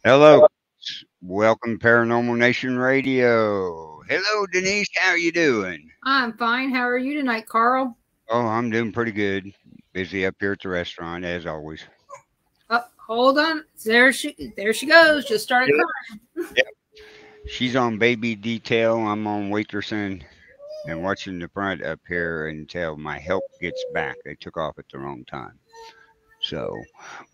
Hello. Welcome Paranormal Nation Radio. Hello, Denise. How are you doing? I'm fine. How are you tonight, Carl? Oh, I'm doing pretty good. Busy up here at the restaurant as always. Oh, hold on. There she goes. Just started crying. Yep. She's on baby detail. I'm on waitressing and watching the front up here until my help gets back. They took off at the wrong time. So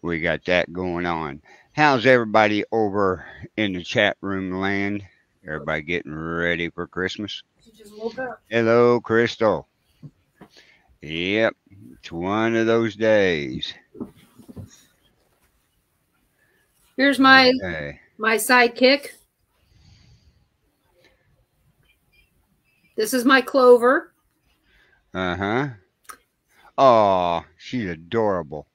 we got that going on. How's everybody over in the chat room land? Everybody getting ready for Christmas? She just woke up. Hello, Crystal. Yep, it's one of those days. Here's my Okay. my sidekick. This is my Clover. Uh-huh. Oh, she's adorable.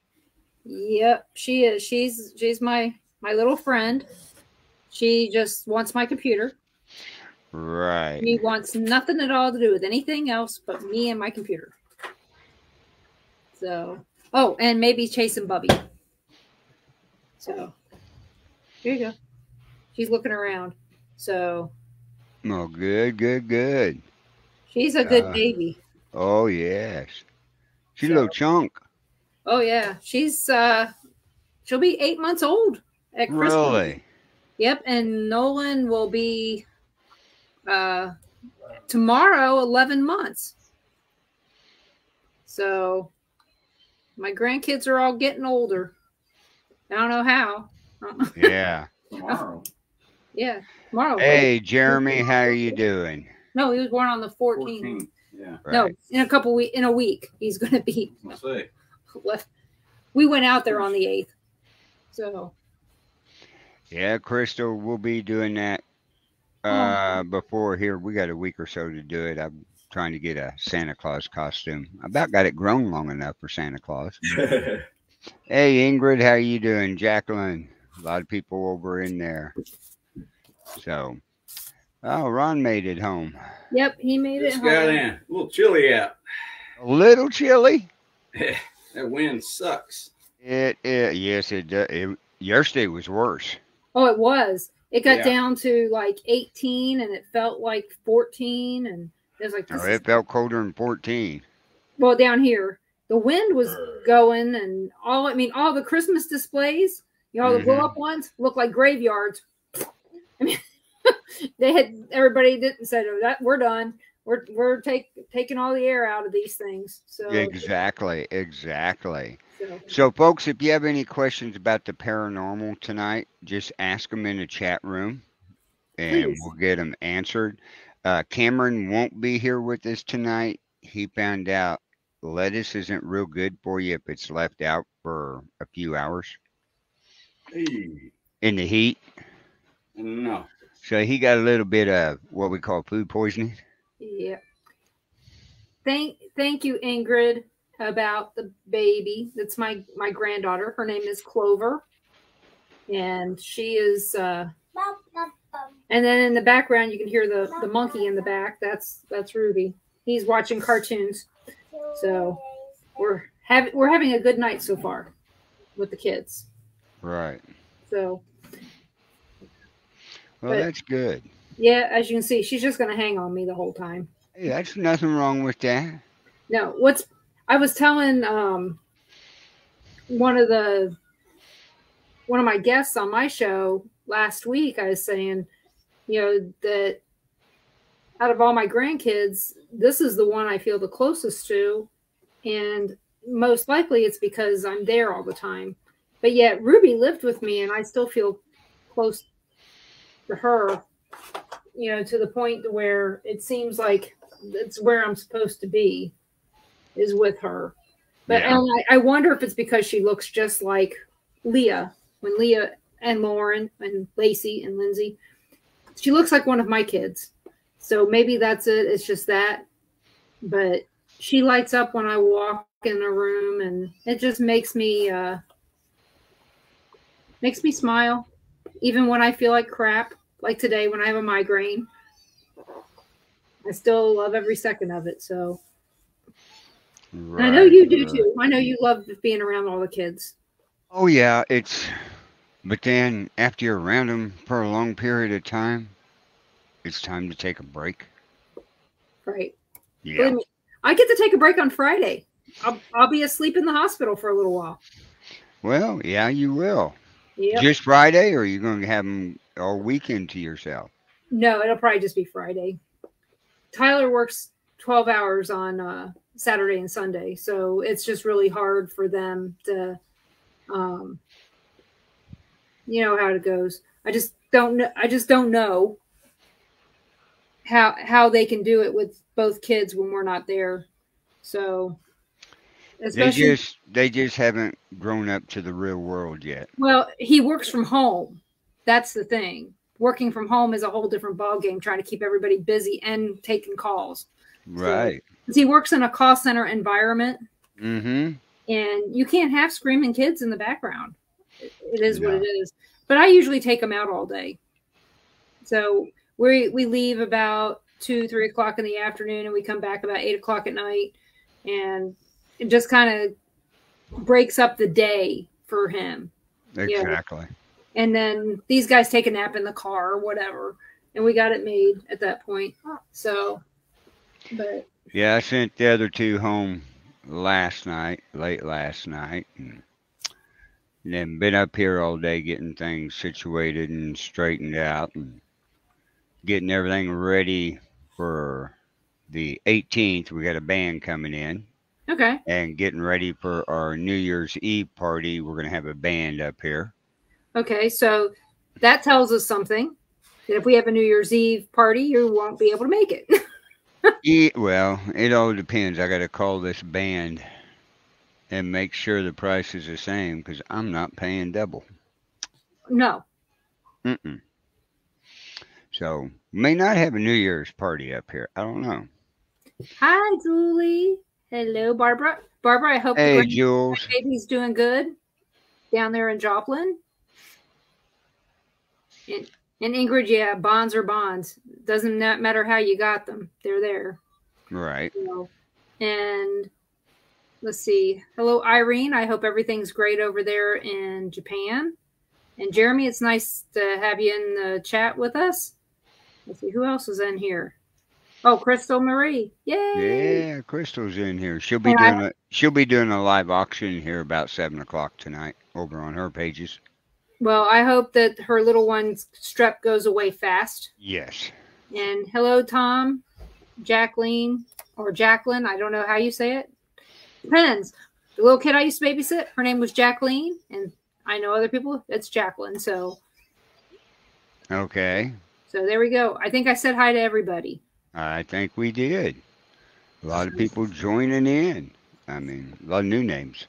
Yep, she is. She's my little friend. She just wants my computer. Right. She wants nothing at all to do with anything else but me and my computer. So, oh, and maybe chasing Bubby. So, here you go. She's looking around. So, Oh, good. she's a good baby. Oh, yes. She's a So, little chunk. oh yeah, she'll be 8 months old at Christmas. Really? Yep, and Nolan will be tomorrow 11 months. So my grandkids are all getting older. I don't know how. Yeah. Tomorrow. Yeah, tomorrow. Hey, Jeremy, how are you doing? No, he was born on the 14th. 14. Yeah. Right. No, in a week he's going to be Let's say. left. We went out there on the 8th. So Yeah, Crystal, we'll be doing that before here. We got a week or so to do it. I'm trying to get a Santa Claus costume. I about got it grown long enough for Santa Claus. Hey, Ingrid, how you doing? Jacqueline, a lot of people over in there. So, oh, Ron made it home. yep, he made it Just got home. in. A little chilly out. A little chilly. That wind sucks. Yes, it does. Yesterday was worse. Oh, it was. It got Yeah. down to like 18 and it felt like 14 and it was like Oh, it felt colder than 14. well down here. The wind was going and all the Christmas displays, the blow up ones look like graveyards. I mean they had everybody said oh, that we're done. We're taking all the air out of these things. So Exactly. So, folks, if you have any questions about the paranormal tonight, just ask them in the chat room and Please. we'll get them answered. Cameron won't be here with us tonight. He found out lettuce isn't real good for you if it's left out for a few hours Hey. in the heat. No. So he got a little bit of what we call food poisoning. Yeah. Thank you, Ingrid, about the baby. That's my granddaughter. Her name is Clover, and she is. And then in the background, you can hear the monkey in the back. That's Ruby. He's watching cartoons. So we're having a good night so far with the kids. Right. So. Well, that's good. Yeah, as you can see, she's just going to hang on me the whole time. Hey, that's nothing wrong with that. No, I was telling one of my guests on my show last week, I was saying, that out of all my grandkids, this is the one I feel the closest to. And most likely it's because I'm there all the time. But yet Ruby lived with me and I still feel close to her, to the point where it seems like it's where I'm supposed to be is with her. But Yeah. and I wonder if it's because she looks just like Leah, when Leah and Lauren and Lacey and Lindsay, she looks like one of my kids. So maybe that's it. It's just that. But she lights up when I walk in a room and it just makes me smile. Even when I feel like crap, like today when I have a migraine, I still love every second of it. So Right, I know you do too. I know you love being around all the kids. Oh yeah, it's But then after you're around them for a long period of time, it's time to take a break. Right. Yeah. Believe me, I get to take a break on Friday. I'll be asleep in the hospital for a little while. Well, yeah, you will. Yep. Just Friday, or are you going to have them all weekend to yourself? No, it'll probably just be Friday. Tyler works 12 hours on Saturday and Sunday, so it's just really hard for them to, um, you know how it goes. I just don't know. I just don't know how they can do it with both kids when we're not there. So They especially, just haven't grown up to the real world yet. well, he works from home. That's the thing. Working from home is a whole different ballgame, trying to keep everybody busy and taking calls. So, Right. 'cause he works in a call center environment, Mm-hmm. and you can't have screaming kids in the background. It is what it No. is. But I usually take them out all day. So we leave about 2, 3 o'clock in the afternoon, and we come back about 8 o'clock at night, and it just kind of breaks up the day for him. You know, Exactly. and then these guys take a nap in the car or whatever, and we got it made at that point. So, but Yeah, I sent the other two home last night, late last night, and then been up here all day getting things situated and straightened out and getting everything ready for the 18th. We got a band coming in okay, and getting ready for our New Year's Eve party. We're going to have a band up here. okay, so that tells us something. That if we have a New Year's Eve party, you won't be able to make it. Well, it all depends. I got to call this band and make sure the price is the same because I'm not paying double. No. Mm-mm. So, may not have a New Year's party up here. I don't know. Hi, Julie. Hello, Barbara. Barbara, I hope the Hey, Jules. grandbaby's doing good down there in Joplin. And Ingrid, yeah, bonds are bonds. Doesn't matter how you got them; they're there. Right. So, and let's see. Hello, Irene. I hope everything's great over there in Japan. And Jeremy, it's nice to have you in the chat with us. Let's see who else is in here. Oh, Crystal Marie. Yay! Yeah, Crystal's in here. And She'll be doing a live auction here about 7 o'clock tonight over on her pages. well, I hope that her little one's strep goes away fast. Yes. And hello, Tom, Jacqueline, or Jacqueline. I don't know how you say it. Depends. The little kid I used to babysit, her name was Jacqueline, and I know other people, it's Jacqueline. So Okay. there we go. I think I said hi to everybody. I think we did. A lot of people joining in. I mean, a lot of new names.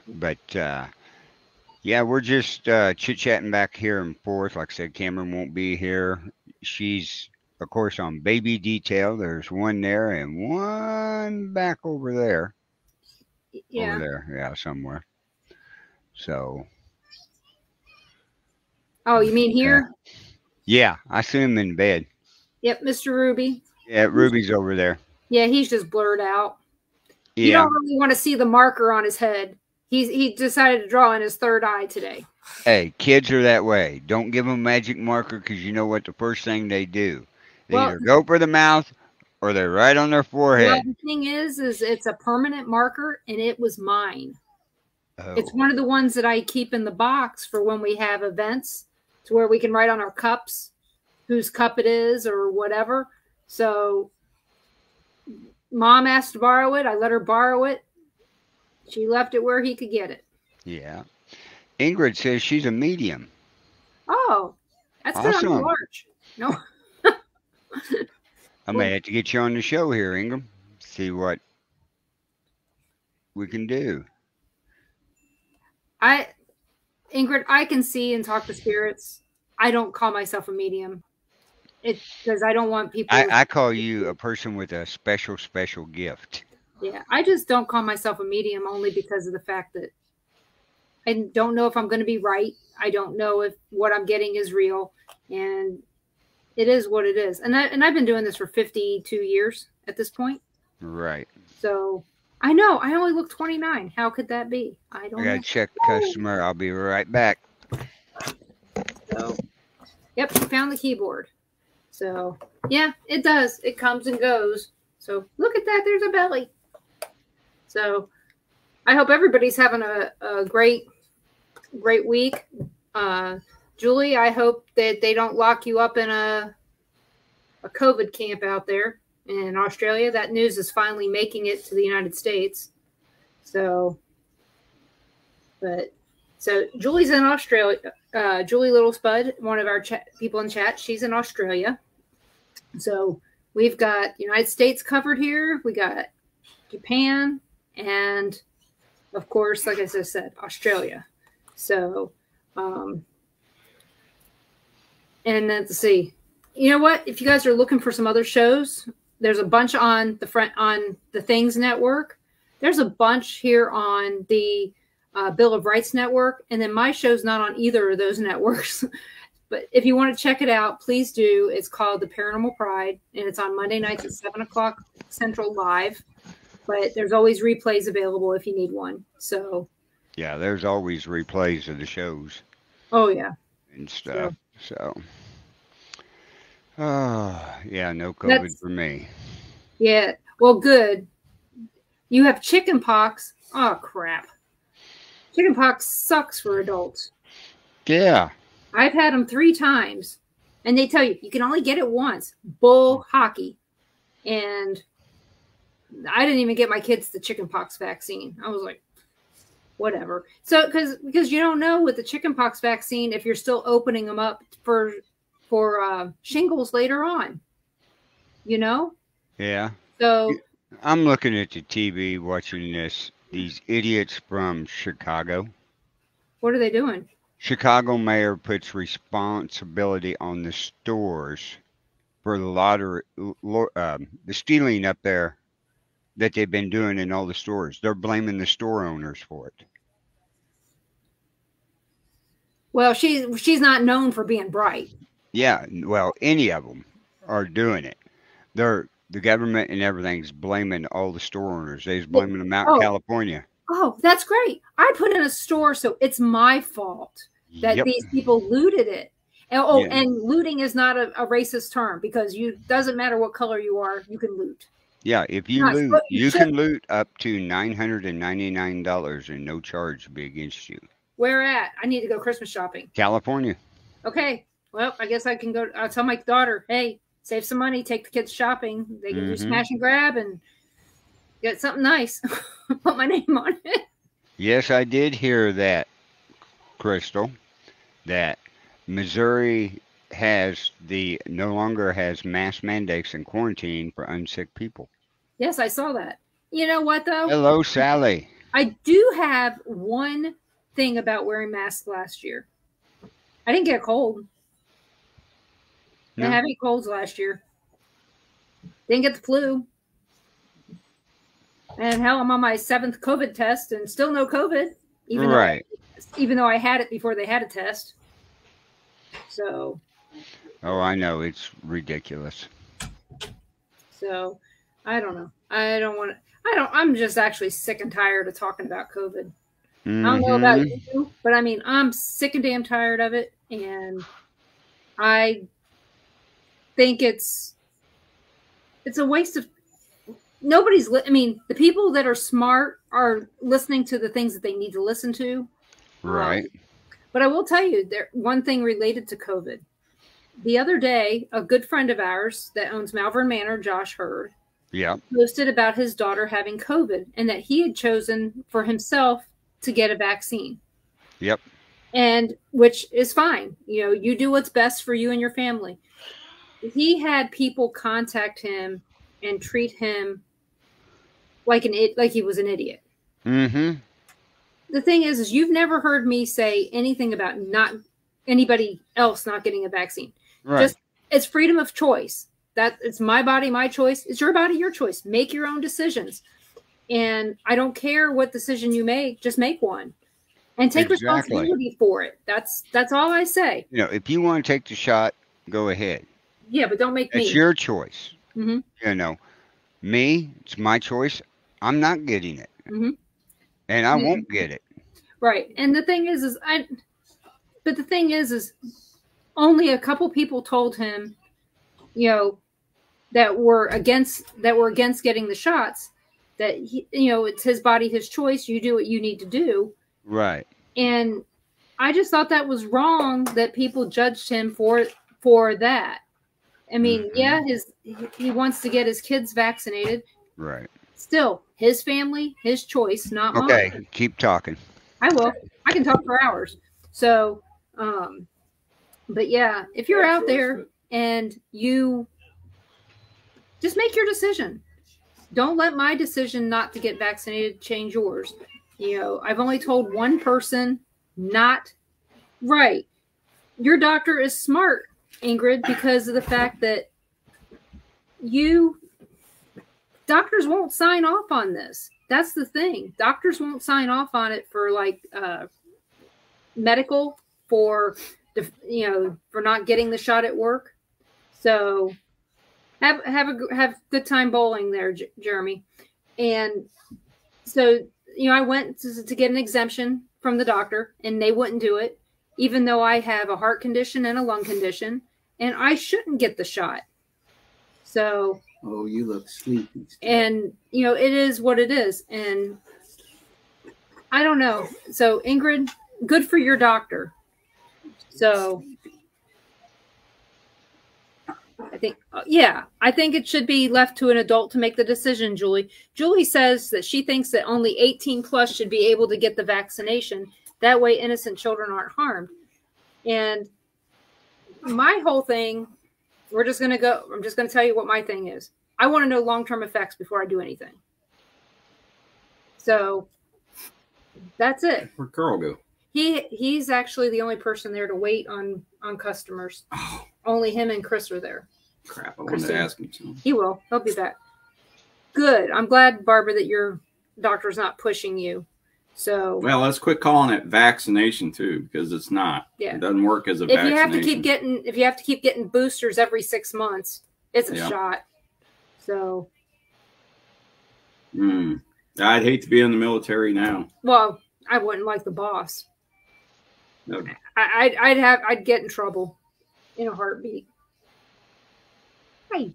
But yeah, we're just chit chatting back here and forth. Like I said, Cameron won't be here. She's, of course, on baby detail. There's one there and one back over there. Yeah. Over there, yeah, somewhere. So. Oh, you mean here? Yeah, I see him in bed. Yep, Mr. Ruby. Yeah, Ruby's over there. Yeah, he's just blurred out. Yeah. You don't really want to see the marker on his head. He decided to draw in his third eye today. Hey, kids are that way. Don't give them a magic marker because you know what the first thing they do. They Well, either go for the mouth or they're right on their forehead. well, the thing is it's a permanent marker, and it was mine. Oh. It's one of the ones that I keep in the box for when we have events, to where we can write on our cups whose cup it is or whatever. So Mom asked to borrow it. I let her borrow it. She left it where he could get it. Yeah. Ingrid says she's a medium. Oh, that's good. Awesome. I'm large. No. I may have to get you on the show here, Ingram. See what we can do. Ingrid, I can see and talk to spirits. I don't call myself a medium. It's because I don't want people. I call you a person with a special gift. Yeah, I just don't call myself a medium only because of the fact that I don't know if I'm going to be right. I don't know if what I'm getting is real, and it is what it is. And I've been doing this for 52 years at this point. Right. So I know I only look 29. How could that be? I don't I gotta know. check the customer. I'll be right back. So, yep, she found the keyboard. So, yeah, it does. It comes and goes. So, look at that. There's a belly. So, I hope everybody's having a great week. Julie, I hope that they don't lock you up in a COVID camp out there in Australia. That news is finally making it to the United States. So Julie's in Australia. Julie Little Spud, one of our people in chat, she's in Australia. So we've got the United States covered here. We got Japan and, of course, like I just said, Australia. So, and then let's see. You know what? If you guys are looking for some other shows, there's a bunch on the Things Network. There's a bunch here on the Bill of Rights Network, and then my show's not on either of those networks. But if you want to check it out, please do. It's called The Paranormal Pride, and it's on Monday nights at 7 o'clock Central live. But there's always replays available if you need one. So yeah, there's always replays of the shows. Oh yeah, and stuff. So yeah, no COVID for me. Yeah, well, good. You have chicken pox. Oh crap! Chicken pox sucks for adults. Yeah. I've had them 3 times, and they tell you can only get it once. Bull hockey. And I didn't even get my kids the chicken pox vaccine. I was like, whatever. So because you don't know with the chicken pox vaccine if you're still opening them up for shingles later on. You know? Yeah. So I'm looking at the TV watching these idiots from Chicago. What are they doing? Chicago mayor puts responsibility on the stores for the lottery, the stealing up there that they've been doing in all the stores. They're blaming the store owners for it. Well, she's not known for being bright. Yeah, well, any of them are doing it. The government and everything's blaming all the store owners. They're blaming them out in California. Oh, that's great. I put in a store, so it's my fault that these people looted it. And, and looting is not a racist term because doesn't matter what color you are, you can loot. Yeah, if you loot, you can loot up to $999 and no charge will be against you. Where at? I need to go Christmas shopping. California. Okay. Well, I guess I can go. I'll tell my daughter, hey, save some money, take the kids shopping. They can do smash and grab and get something nice. Put my name on it. Yes, I did hear that, Crystal, that Missouri no longer has mask mandates and quarantine for unsick people. Yes, I saw that. You know what, though? Hello, Sally. I do have one thing about wearing masks last year. I didn't get a cold. Didn't have any colds last year. Didn't get the flu. And hell, I'm on my 7th COVID test and still no COVID. Even though I had it before they had a test. So. Oh, I know. It's ridiculous. So, I don't know. I'm just actually sick and tired of talking about COVID. I don't know about you, but I mean, I'm sick and damn tired of it. And I think it's a waste of the people that are smart are listening to the things that they need to listen to. Right. But I will tell you one thing related to COVID. The other day, a good friend of ours that owns Malvern Manor, Josh Hurd, posted about his daughter having COVID and that he had chosen for himself to get a vaccine. Yep. And which is fine. You know, you do what's best for you and your family. He had people contact him and treat him like he was an idiot. Mm-hmm. The thing is you've never heard me say anything about not anybody else not getting a vaccine. Right. Just it's freedom of choice. That it's my body, my choice. It's your body, your choice. Make your own decisions. And I don't care what decision you make, just make one. And take responsibility for it. That's all I say. You know, if you want to take the shot, go ahead. Yeah, but don't make me. It's your choice. Mm-hmm. You know, me, it's my choice. I'm not getting it. Mm-hmm. And I won't get it. Right. And the thing is only a couple people told him, that were against getting the shots, that it's his body, his choice. You do what you need to do. Right. And I just thought that was wrong that people judged him for that. I mean, yeah, he wants to get his kids vaccinated. Right. Still, his family, his choice, not mine. Okay, keep talking. I will. I can talk for hours. So, but yeah, if you're out there and you just make your decision. Don't let my decision not to get vaccinated change yours. I've only told one person not right. Your doctor is smart, Ingrid, because of the fact that doctors won't sign off on this. That's the thing. Doctors won't sign off on it for medical, for not getting the shot at work. So have good time bowling there, Jeremy. And so I went to get an exemption from the doctor, and they wouldn't do it, even though I have a heart condition and a lung condition, and I shouldn't get the shot. So you look sleepy. And it is what it is, and I don't know. So Ingrid, good for your doctor. So I think it should be left to an adult to make the decision, Julie. Julie says that she thinks that only 18 plus should be able to get the vaccination. That way innocent children aren't harmed. And my whole thing, I'm just going to tell you what my thing is. I want to know long-term effects before I do anything. So that's it. Where'd Carl go? He's actually the only person there to wait on customers. Oh. Only him and Chris are there. Crap, I wanted to ask him something. He will. He'll be back. Good. I'm glad, Barbara, that your doctor's not pushing you. So well, let's quit calling it vaccination too, because it's not. Yeah. It doesn't work as a vaccination. If you have to keep getting boosters every 6 months, it's a shot. So I'd hate to be in the military now. Well, I wouldn't like the boss. No. I'd get in trouble in a heartbeat. Hey.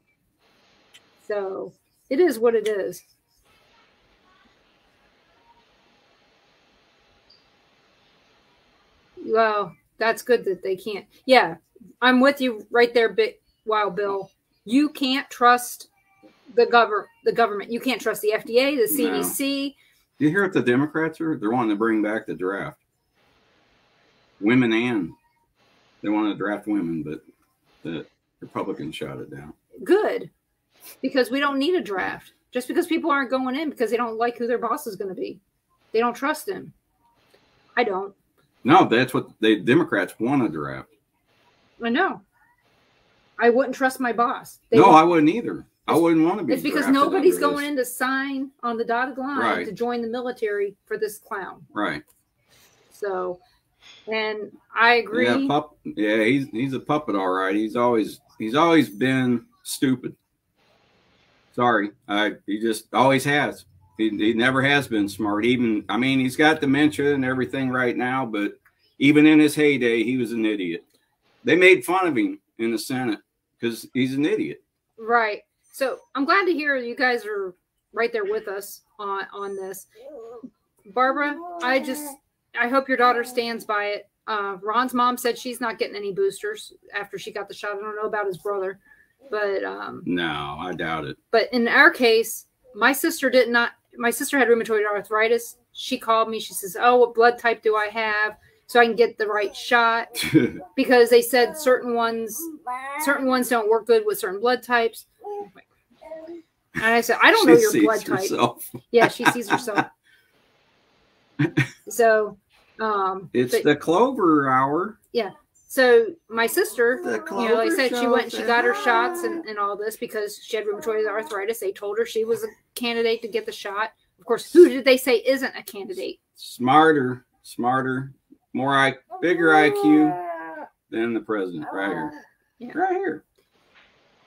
So it is what it is. Well, that's good that they can't. Yeah, I'm with you right there, Wild Bill. You can't trust the government. You can't trust the FDA, the CDC. No. Do you hear what the Democrats are? They're wanting to bring back the draft. Women they want to draft women, but the Republicans shot it down. Good, because we don't need a draft. Just because people aren't going in because they don't like who their boss is going to be. They don't trust him. I don't. No, that's what the Democrats want to draft. I know. I wouldn't trust my boss. I wouldn't either. I wouldn't want to be. It's because nobody's going in to sign on the dotted line to join the military for this clown. Right. So, and I agree. Yeah, he's a puppet, all right. He's always been stupid. Sorry, he just always has. He never has been smart. He's got dementia and everything right now, but even in his heyday, he was an idiot. They made fun of him in the Senate because he's an idiot. Right. So I'm glad to hear you guys are right there with us on this. Barbara, I hope your daughter stands by it. Ron's mom said she's not getting any boosters after she got the shot. I don't know about his brother, but no, I doubt it. But in our case, my sister had rheumatoid arthritis. She called me. She says, "Oh, what blood type do I have so I can get the right shot?" Because they said certain ones don't work good with certain blood types. And I said, "I don't know your blood type." Yeah, she sees herself. So, it's the clover hour. Yeah. So my sister, like I said, she went and she got her shots and all this because she had rheumatoid arthritis. They told her she was a candidate to get the shot. Of course, who did they say isn't a candidate? Smarter, bigger IQ than the president, right here. Yeah. Right here.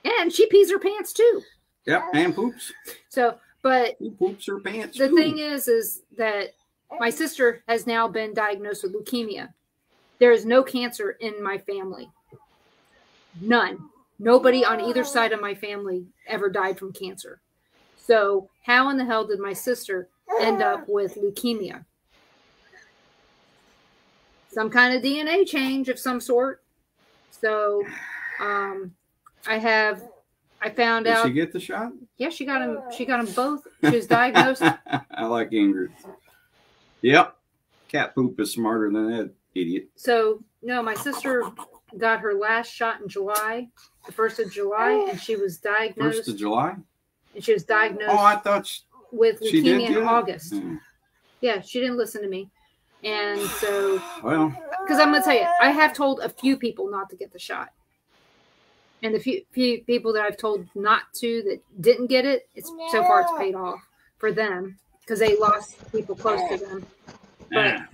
And she pees her pants too. Yep, and poops. So, but she poops her pants. The thing is that my sister has now been diagnosed with leukemia. There is no cancer in my family. None. Nobody on either side of my family ever died from cancer. So how in the hell did my sister end up with leukemia? Some kind of DNA change of some sort. So I found Did out. she get the shot? Yeah, she got them. She got them both. She was diagnosed. I like Ingrid. Yep. Cat poop is smarter than that idiot. So no, my sister got her last shot in July, the 1st of July, and she was diagnosed. 1st of July? And she was diagnosed. Oh, I thought with leukemia in August. Hmm. Yeah, she didn't listen to me. And so, well, because I'm going to tell you, I have told a few people not to get the shot. And the few people that I've told not to that didn't get it, so far it's paid off for them because they lost people close to them. But,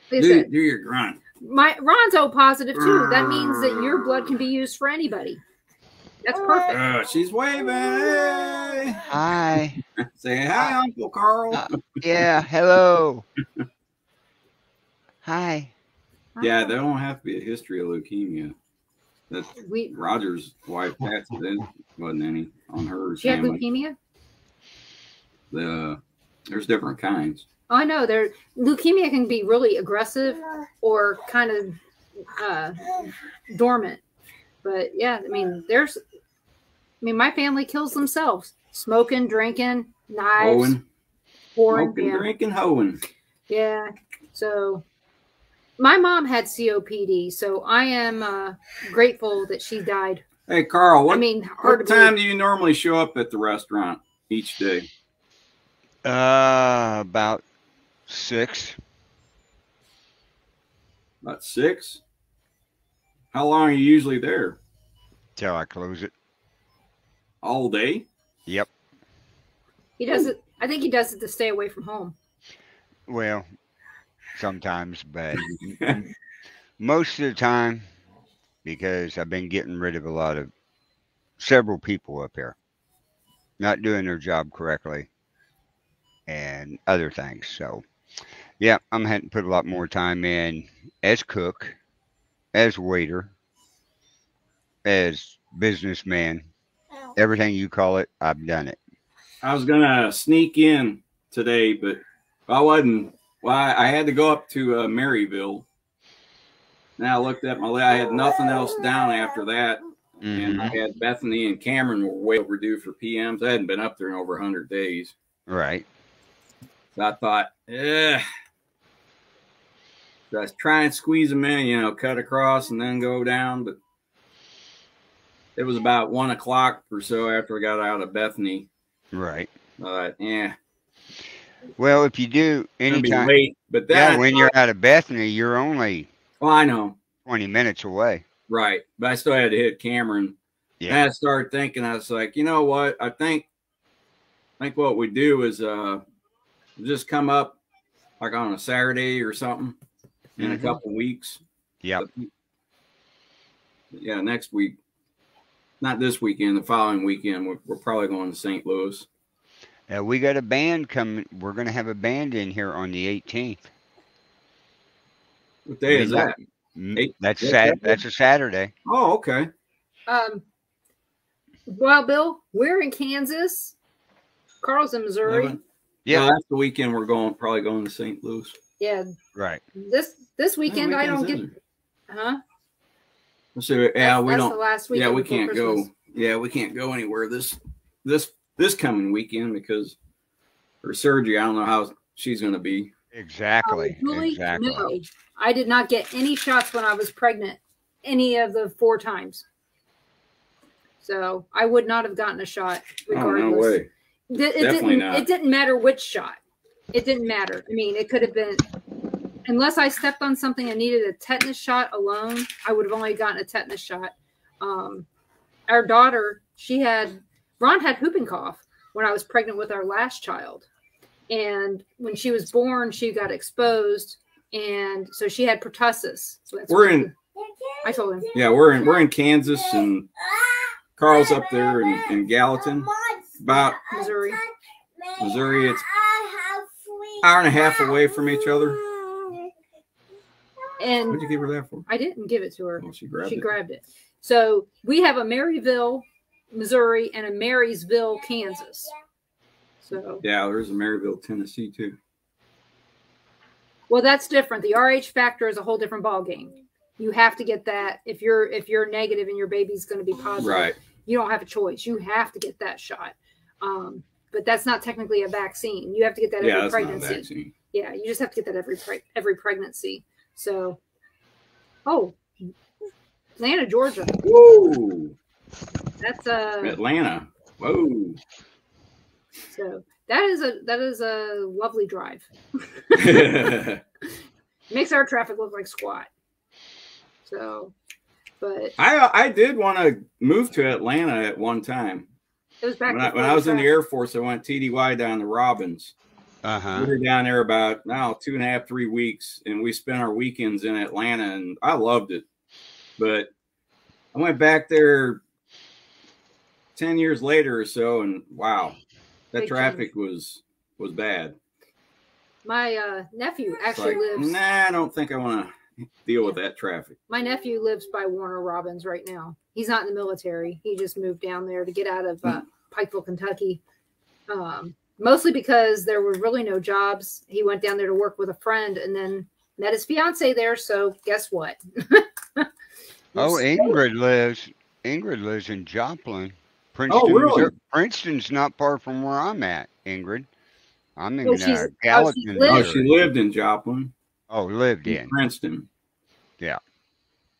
do your grunt. Ron's O positive too. That means that your blood can be used for anybody. That's perfect. She's waving. Hey. Hi. Say hi, Uncle Carl. Yeah, hello. Hi. Yeah, there don't have to be a history of leukemia. That Roger's wife Patsy, there wasn't any on her. She had leukemia? There's different kinds. Oh, I know. Leukemia can be really aggressive or kind of dormant. But yeah, I mean, my family kills themselves. Smoking, drinking, knives. Smoking, drinking, hoeing. Yeah. So my mom had COPD, so I am grateful that she died. Hey, Carl, what time do you normally show up at the restaurant each day? About 6. About 6? How long are you usually there? Till I close it. All day? Yep. He does it. I think he does it to stay away from home. Well, sometimes, but most of the time, because I've been getting rid of several people up here, not doing their job correctly, and other things. So, yeah, I'm having to put a lot more time in as cook, as waiter, as businessman. Everything you call it, I've done it. I was gonna sneak in today, but I wasn't. Well, I had to go up to Maryville. Now I looked at my list. I had nothing else down after that, and I had Bethany and Cameron were way overdue for PMs. I hadn't been up there in over 100 days. Right. So I thought, so I was trying to squeeze them in, cut across and then go down, but it was about 1 o'clock or so after I got out of Bethany. Right. Yeah. Well, if you do anytime, late, but when you're out of Bethany, you're only I know 20 minutes away. Right, but I still had to hit Cameron. Yeah. And I started thinking, I was like, you know what? I think what we do is just come up like on a Saturday or something in a couple weeks. Yeah. Yeah, next week. Not this weekend, the following weekend, we're probably going to St. Louis. We got a band coming. We're going to have a band in here on the 18th. What day is that? That's a Saturday. Oh, okay. Well, Bill, we're in Kansas. Carl's in Missouri. Yeah, that's the weekend we're probably going to St. Louis. Yeah. Right. This weekend I don't get. Huh? Let's see. Yeah, we don't. The last weekend. Yeah, we can't go. Yeah, we can't go anywhere this coming weekend because her surgery. I don't know how she's going to be. Exactly. Exactly. No, I did not get any shots when I was pregnant, any of the 4 times. So I would not have gotten a shot regardless. Oh, no way. Definitely not. It didn't matter which shot. It didn't matter. I mean, it could have been, unless I stepped on something and needed a tetanus shot alone, I would have only gotten a tetanus shot. Our daughter, Ron had whooping cough when I was pregnant with our last child. And when she was born, she got exposed. And so she had pertussis. So that's I told him. Yeah, we're in Kansas and Carl's up there in Gallatin. About Missouri. It's an hour and a half away from each other. And What'd you give her that for? I didn't give it to her. Oh, she grabbed it. Grabbed it. So we have a Maryville, Missouri, and a Marysville, Kansas. So yeah, there's a Maryville, Tennessee too. Well, that's different. The RH factor is a whole different ball game. You have to get that if you're negative and your baby's going to be positive. Right. You don't have a choice. You have to get that shot. But that's not technically a vaccine. You have to get that every pregnancy. Not a vaccine. Yeah, you just have to get that every pregnancy. So, Atlanta, Georgia. Woo! That's Atlanta. Whoa. So that is a lovely drive. Makes our traffic look like squat. So, but I did want to move to Atlanta at one time. It was back when I was in the Air Force. I went TDY down to Robbins. Uh-huh. We were down there about 2.5, 3 weeks, and we spent our weekends in Atlanta, and I loved it. But I went back there 10 years later or so, and wow, that traffic was bad. My nephew actually lives. Nah, I don't think I want to deal with that traffic. My nephew lives by Warner Robins right now. He's not in the military. He just moved down there to get out of Pikeville, Kentucky. Mostly because there were really no jobs. He went down there to work with a friend and then met his fiance there. So guess what? Ingrid lives in Joplin. Princeton, oh, really? Princeton's not far from where I'm at, Ingrid. I'm in Gallatin. She lived in Joplin. Oh, lived in Princeton. Yeah.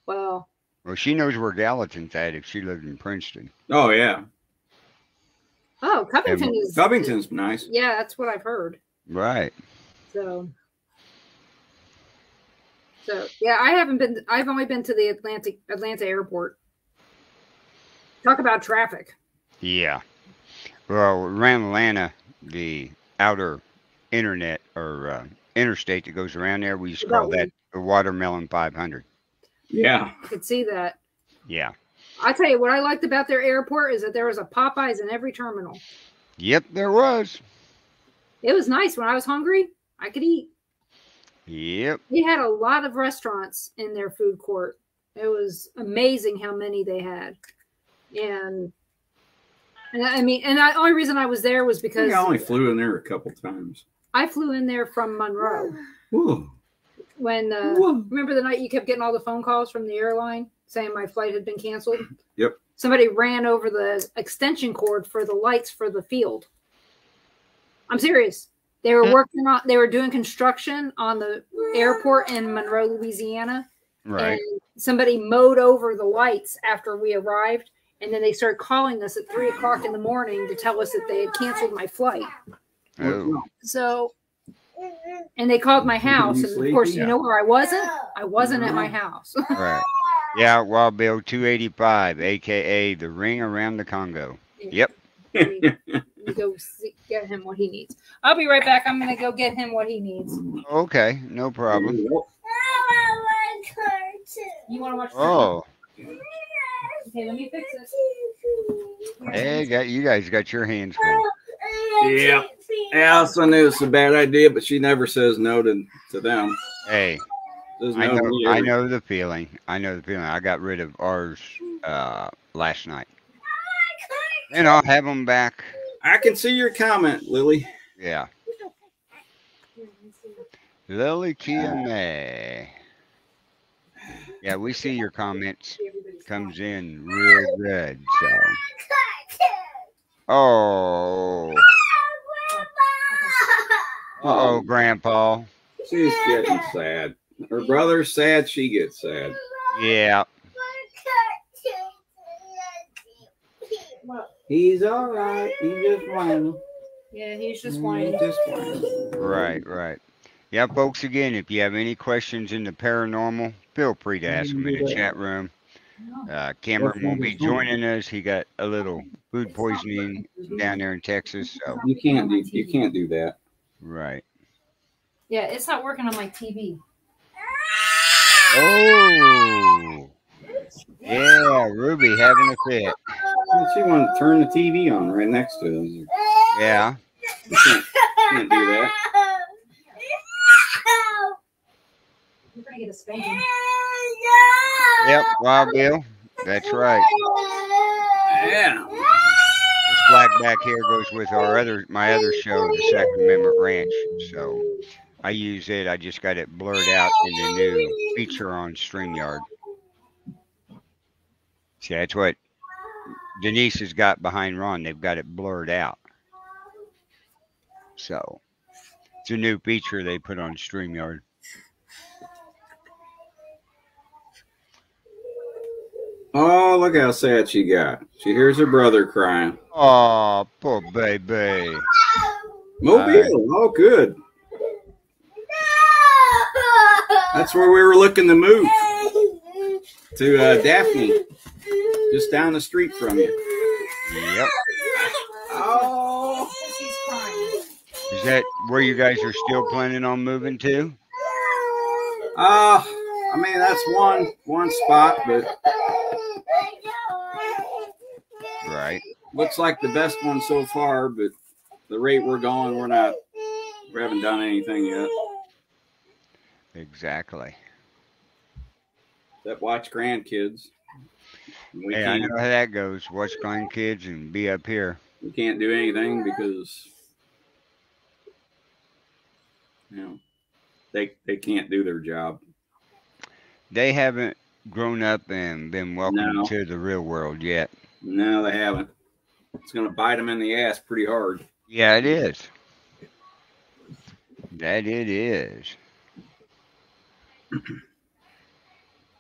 Well, she knows where Gallatin's at if she lived in Princeton. Oh, yeah. Oh, Covington's nice. Yeah, that's what I've heard. Right. So yeah, I've only been to the Atlanta airport. Talk about traffic. Yeah. Well, around Atlanta, the outer internet or interstate that goes around there, we used to call that the Watermelon 500. Yeah. I could see that. Yeah. I tell you what I liked about their airport is that there was a Popeyes in every terminal. Yep, there was. It was nice. When I was hungry, I could eat. Yep. They had a lot of restaurants in their food court. It was amazing how many they had. And I mean, the only reason I was there was because I only flew in there a couple times. I flew in there from Monroe. Whoa. When remember the night you kept getting all the phone calls from the airline saying my flight had been canceled? Yep. Somebody ran over the extension cord for the lights for the field. I'm serious. They were they were doing construction on the airport in Monroe, Louisiana. Right. And somebody mowed over the lights after we arrived. And then they started calling us at 3 o'clock in the morning to tell us that they had canceled my flight. Oh. So, and they called my house. And of course, you know where I wasn't? I wasn't at my house. Right. Yeah, Wild Bill 285, a.k.a. the ring around the Congo. Yep. Go get him what he needs. I'll be right back. I'm going to go get him what he needs. Okay, no problem. You want to watch? Oh. Okay, let me fix it. Hey, you guys got your hands full. Yeah. Allison knew it's a bad idea, but she never says no to them. Hey, I know the feeling. I got rid of ours last night. And I'll have them back. I can see your comment, Lily. Yeah. Lily Kia May. Yeah, we see your comments. Comes in real good. So. Oh. Uh-oh, Grandpa. She's getting sad. Her brother's sad. She gets sad. Yeah. He's all right. He's just whining. Yeah, he's just whining. Right. Yeah, folks, again, if you have any questions in the paranormal, feel free to ask them in the chat room. Cameron will be joining us. He got a little food poisoning down there in Texas. So you can't do that. Right. Yeah, it's not working on my TV. Oh. Yeah, Ruby having a fit. She wanted to turn the TV on right next to us. Yeah. You can't do that. You're gonna get a spanking. Yep, Wild Bill. That's right. Yeah. This black back here goes with my other show, the Second Amendment Ranch. So I use it. I just got it blurred out in the new feature on StreamYard. See, that's what Denise has got behind Ron. They've got it blurred out. So it's a new feature they put on StreamYard. Oh, look how sad she got. She hears her brother crying. Oh, poor baby. Mobile. Oh, good. That's where we were looking to move. To Daphne. Just down the street from you. Yep. Oh. She's crying. Is that where you guys are still planning on moving to? I mean, that's one spot, but Right. looks like the best one so far, but the rate we're going, we haven't done anything yet. Exactly. Except watch grandkids. Hey, I know how that goes. Watch grandkids and be up here. We can't do anything because they can't do their job. They haven't grown up and been welcomed to the real world yet. No, they haven't. It's going to bite them in the ass pretty hard. Yeah, it is. That it is.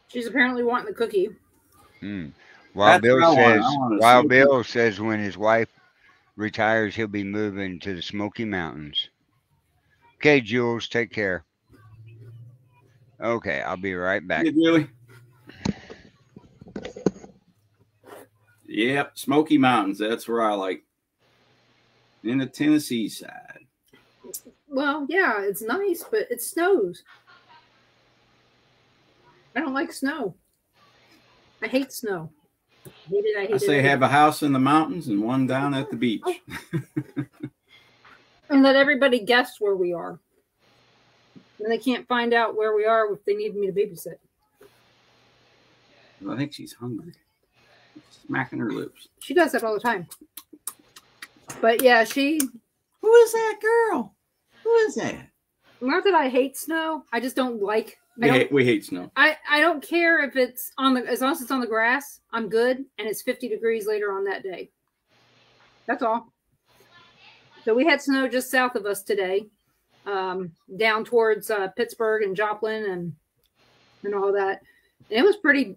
She's apparently wanting the cookie. Wild Bill says when his wife retires, he'll be moving to the Smoky Mountains. Okay, Jules, take care. Okay, I'll be right back. Hey, Julie. Yep, Smoky Mountains. That's where I like. In the Tennessee side. Well, yeah, it's nice, but it snows. I don't like snow. I hate snow. I hate it. I say have a house in the mountains and one down at the beach. Oh. And let everybody guess where we are. And they can't find out where we are if they need me to babysit. I think she's hungry. Smacking her lips. She does that all the time. But yeah, Who is that girl? Who is that? Not that I hate snow. I just don't like. We hate snow. I don't care if it's as long as it's on the grass, I'm good. And it's 50 degrees later on that day. That's all. So we had snow just south of us today, down towards Pittsburgh and Joplin and all that. And it was pretty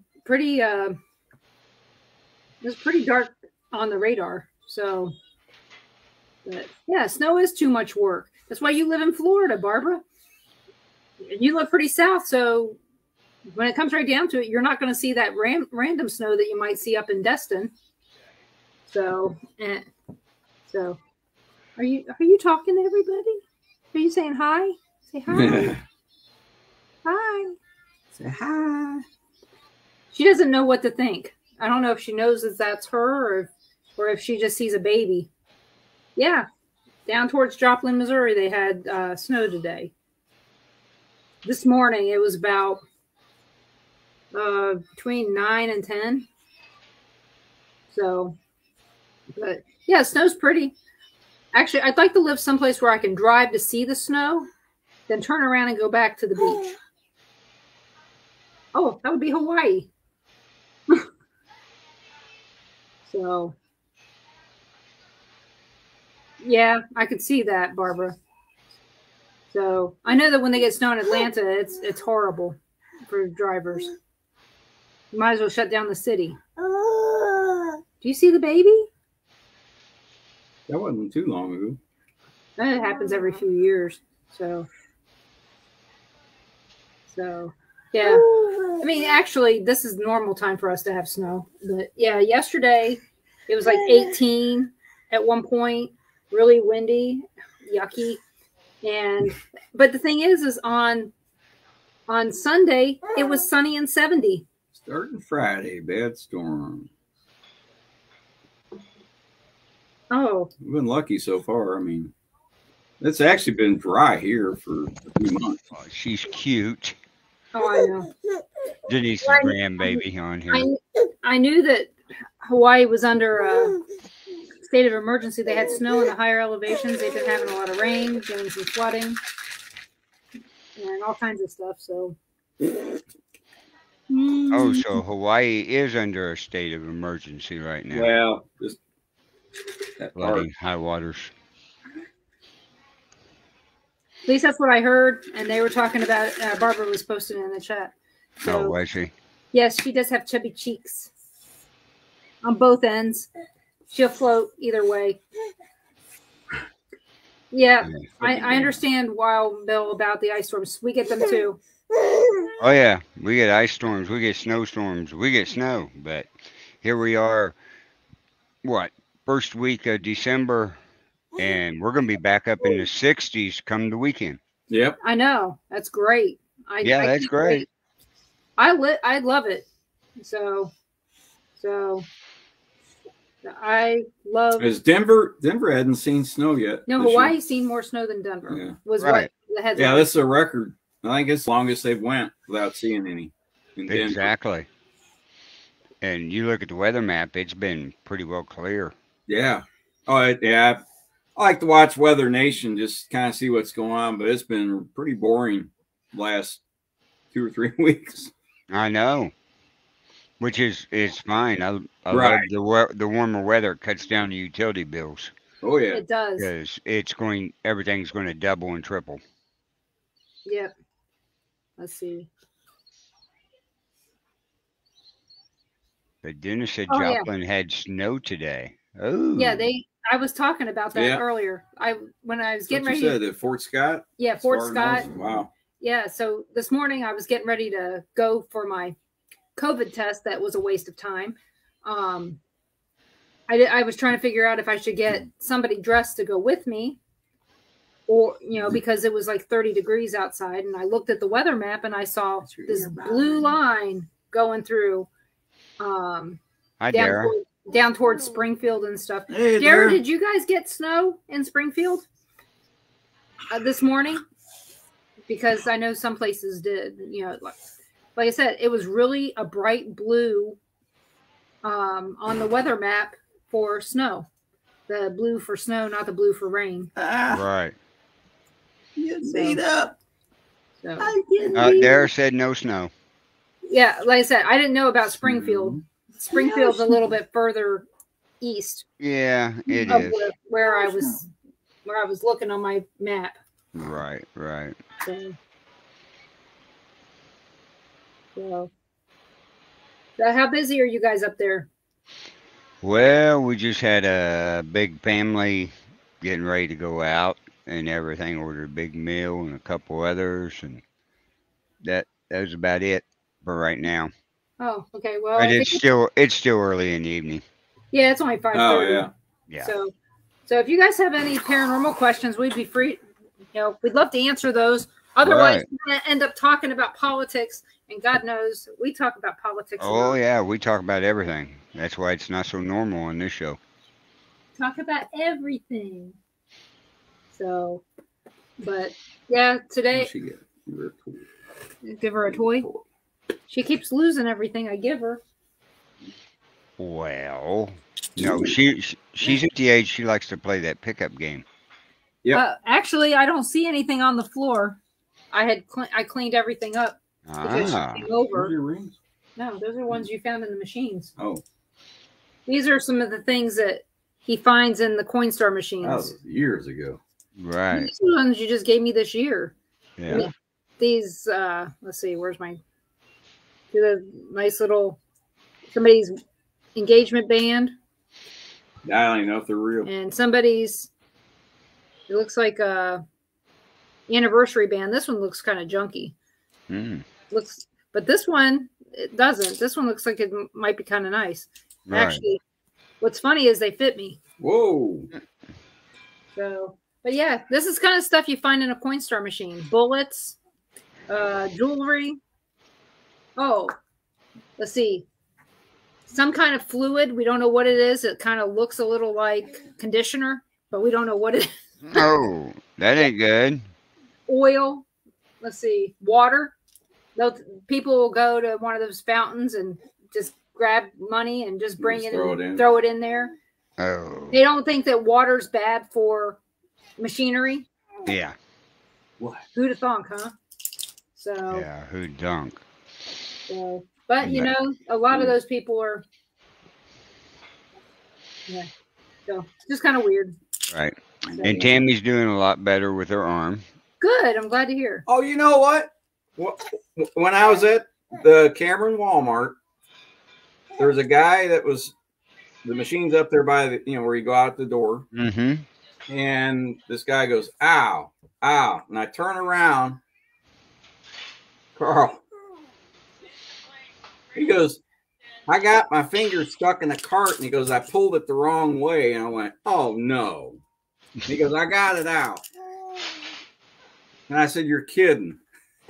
dark on the radar. So, but yeah, snow is too much work. That's why you live in Florida, Barbara. You live pretty south, so when it comes right down to it, you're not going to see that random snow that you might see up in Destin. So, are you talking to everybody? Are you saying hi? Say hi. Hi. Say hi. She doesn't know what to think. I don't know if she knows that that's her or if she just sees a baby. Yeah, down towards Joplin, Missouri, they had snow today. This morning, it was about between 9 and 10. So, but yeah, snow's pretty. Actually, I'd like to live someplace where I can drive to see the snow, then turn around and go back to the beach. Oh, that would be Hawaii. So, yeah, I could see that, Barbara. So I know that when they get snow in Atlanta, it's horrible for drivers. You might as well shut down the city. Do you see the baby? That wasn't too long ago. That happens every few years. So yeah. I mean, actually, this is normal time for us to have snow. But yeah, yesterday it was like 18 at one point, really windy, yucky. But the thing is on Sunday it was sunny and 70. Starting Friday, bad storm. Oh, We've been lucky so far. I mean, it's actually been dry here for a few months. Oh, she's cute. Oh, I know. Denise's Right. grandbaby on here. I knew that Hawaii was under a state of emergency. They had snow in the higher elevations. They've been having a lot of rain, getting some flooding, and all kinds of stuff. So, Oh, so Hawaii is under a state of emergency right now. Well, just that part. Flooding, high waters. at least that's what I heard. And they were talking about. Barbara was posting in the chat. So, Oh, was she? yes, she does have chubby cheeks on both ends. She'll float either way. Yeah, I understand, Wild Bill, about the ice storms. We get them too. Oh yeah, we get ice storms, we get snowstorms, we get snow. But here we are, what, first week of December, and we're gonna be back up in the 60s come the weekend. Yep. I know. That's great. Yeah, that's can't great. wait. I love it. So I love. Is Denver hadn't seen snow yet. No, this year. Hawaii's seen more snow than Denver. Yeah. Was Right. what the headline. Yeah, this is a record. I think it's the longest they've went without seeing any. In Denver. Exactly. And you look at the weather map, it's been pretty well clear. Yeah. Oh, yeah. I like to watch Weather Nation, just kind of see what's going on, but it's been pretty boring last 2 or 3 weeks. I know. Which is it's fine. I Right. love the warmer weather. It cuts down the utility bills Oh yeah. It does. because everything's going to double and triple. Yep. Let's see. But Dennis said Oh, yeah. Joplin had snow today. Oh, Yeah, I was talking about that Yeah. earlier. When I was What getting you ready. said at Fort Scott? Yeah, Fort As far Scott. as- Wow. Yeah, so this morning I was getting ready to go for my COVID test. That was a waste of time. I was trying to figure out if I should get somebody dressed to go with me, or because it was like 30 degrees outside, and I looked at the weather map and I saw this blue line going through hi Dara. down towards Springfield and stuff. Hey Jared, there. did you guys get snow in Springfield this morning? Because I know some places did. Like I said, it was really a bright blue on the weather map for snow. The blue for snow, not the blue for rain. Right. Getting beat up. So I'm getting beat Dara said no snow. yeah, like I said, I didn't know about Springfield. Springfield's a little bit further east Yeah, it of is. where I was looking on my map. Right. So how busy are you guys up there? Well, we just had a big family getting ready to go out and everything. Ordered a big meal and a couple others, and that was about it for right now. Oh, okay. Well, But I it's still early in the evening. yeah, it's only 5:30. Oh yeah. Yeah. So if you guys have any paranormal questions, we'd be free. We'd love to answer those. Otherwise, Right. we're going to end up talking about politics, and God knows we talk about politics. a Oh lot. yeah, we talk about everything. That's why it's not so normal on this show. Talk about everything. So, but yeah, today She get her tool. give her a toy. She keeps losing everything I give her. Well, no, she's at the age she likes to play that pickup game. Yep. Actually, I don't see anything on the floor. I cleaned everything up because Ah, she came Where's over. your rings? No, those are ones you found in the machines. Oh, These are some of the things that he finds in the Coinstar machines. that was years ago. right. These are the ones you just gave me this year. Yeah. These, let's see, where's my nice little somebody's engagement band I don't even know if they're real. and somebody's. It looks like a anniversary band. This one looks kind of junky. Mm, But this one it doesn't. This one looks like it might be kind of nice. right. Actually, what's funny is they fit me. Whoa. So, but yeah, this is kind of stuff you find in a Coinstar machine. Bullets, jewelry. Oh, let's see. Some kind of fluid. We don't know what it is. It kind of looks a little like conditioner, but we don't know what it is. Oh, that ain't good. Oil. Let's see. Water. People will go to one of those fountains and just grab money and just bring it throw and it in. throw it in there. Oh. They don't think that water's bad for machinery. Yeah. What? Who'd have thunk, huh? So, Yeah. Who dunk? but you know, a lot of those people are, yeah. So it's just kind of weird. Right. So, And Tammy's doing a lot better with her arm. good. I'm glad to hear. Oh, you know what? When I was at the Cameron Walmart, there was a guy that was the machine's up there by the where you go out the door, and this guy goes, "Ow, ow," and I turn around, Carl. He goes, "I got my finger stuck in the cart," and he goes, "I pulled it the wrong way," and I went, "Oh no." He goes, "I got it out," and I said, "You're kidding."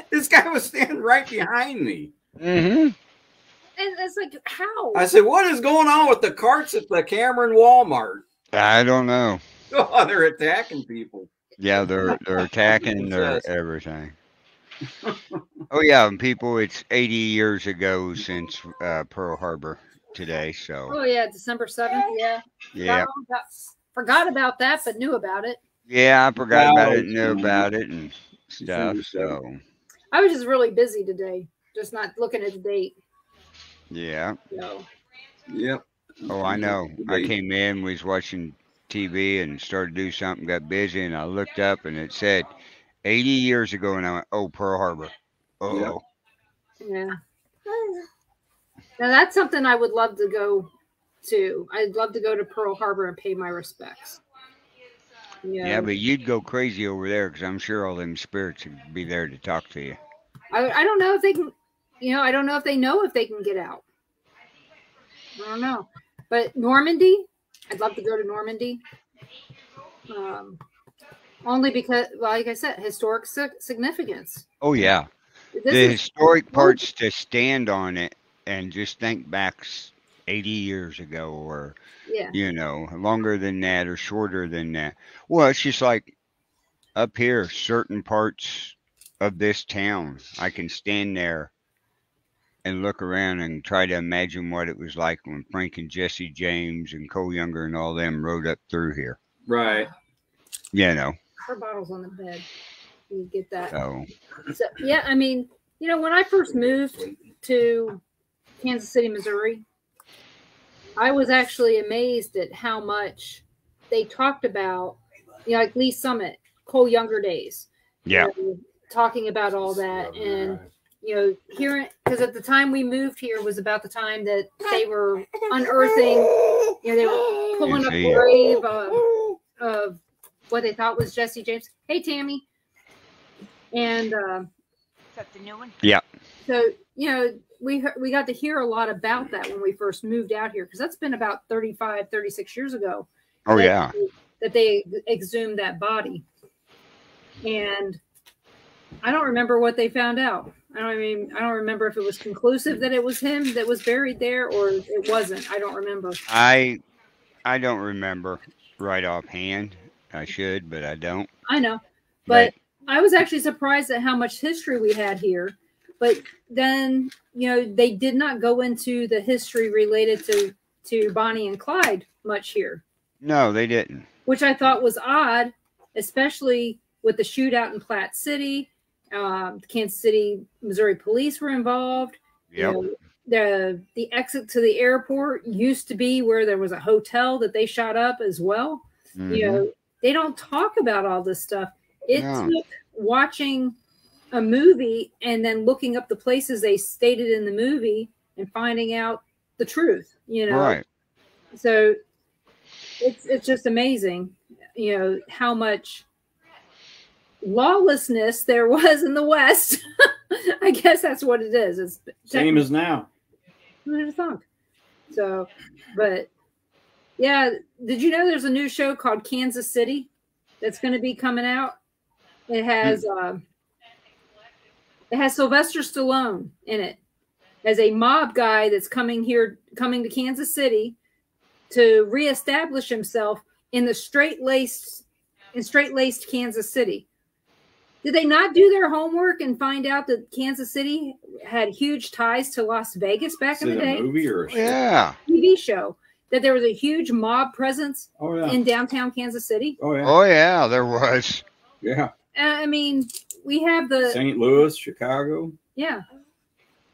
This guy was standing right behind me. And it's like, how? I said, "What is going on with the carts at the Cameron Walmart?" I don't know. Oh, they're attacking people. Yeah, they're attacking their everything. Oh yeah, and people, it's 80 years ago since Pearl Harbor today. So. Oh yeah, December 7th. Yeah. Yeah. Forgot about that, but knew about it. Yeah, I forgot about it, knew about it and stuff. So. I was just really busy today, just not looking at the date. Yeah. So. Yep. Oh, I know. I came in, was watching TV, and started to do something, got busy, and I looked up, and it said 80 years ago, and I went, "Oh, Pearl Harbor." Uh-oh. Yeah. Now that's something I would love to go to. I'd love to go to Pearl Harbor and pay my respects. Yeah, but you'd go crazy over there because I'm sure all them spirits would be there to talk to you. I don't know if they can, I don't know if they know if they can get out. I don't know. But Normandy, I'd love to go to Normandy. Only because, like I said, historic significance. Oh, yeah. The historic parts to stand on it and just think back 80 years ago or, longer than that or shorter than that. Well, it's just like up here, certain parts of this town, I can stand there and look around and try to imagine what it was like when Frank and Jesse James and Cole Younger and all them rode up through here. Right. Her bottle's on the bed. You get that. So, yeah, I mean, when I first moved to Kansas City, Missouri, I was actually amazed at how much they talked about, like Lee Summit, Cole Younger days. Yeah. Talking about all that. And, hearing, because at the time we moved here was about the time that they were unearthing, they were pulling up the grave of what they thought was Jesse James. Hey, Tammy. And is that the new one? Yeah. So, we got to hear a lot about that when we first moved out here, because that's been about 35, 36 years ago. Oh, yeah. That they exhumed that body. And I don't remember what they found out. I don't remember if it was conclusive that it was him that was buried there or it wasn't. I don't remember. I don't remember right offhand. I should, but I don't. I know. But I was actually surprised at how much history we had here. But then, they did not go into the history related to Bonnie and Clyde much here. No, they didn't. Which I thought was odd, especially with the shootout in Platte City. The Kansas City, Missouri police were involved. Yep. The exit to the airport used to be where there was a hotel that they shot up as well. Mm-hmm. They don't talk about all this stuff. It took watching a movie and then looking up the places they stated in the movie and finding out the truth, Right. So it's just amazing, how much lawlessness there was in the West. I guess that's what it is. It's same as now. Who would have thought? So, but yeah, did you know there's a new show called Kansas City that's going to be coming out? It has Sylvester Stallone in it as a mob guy that's coming to Kansas City to reestablish himself in the straight-laced Kansas City. Did they not do their homework and find out that Kansas City had huge ties to Las Vegas back in the day? Movie or a show? Yeah. TV show that there was a huge mob presence Oh yeah. in downtown Kansas City. Oh yeah. Oh yeah, there was. Yeah. I mean, we have the St. Louis, Chicago, yeah,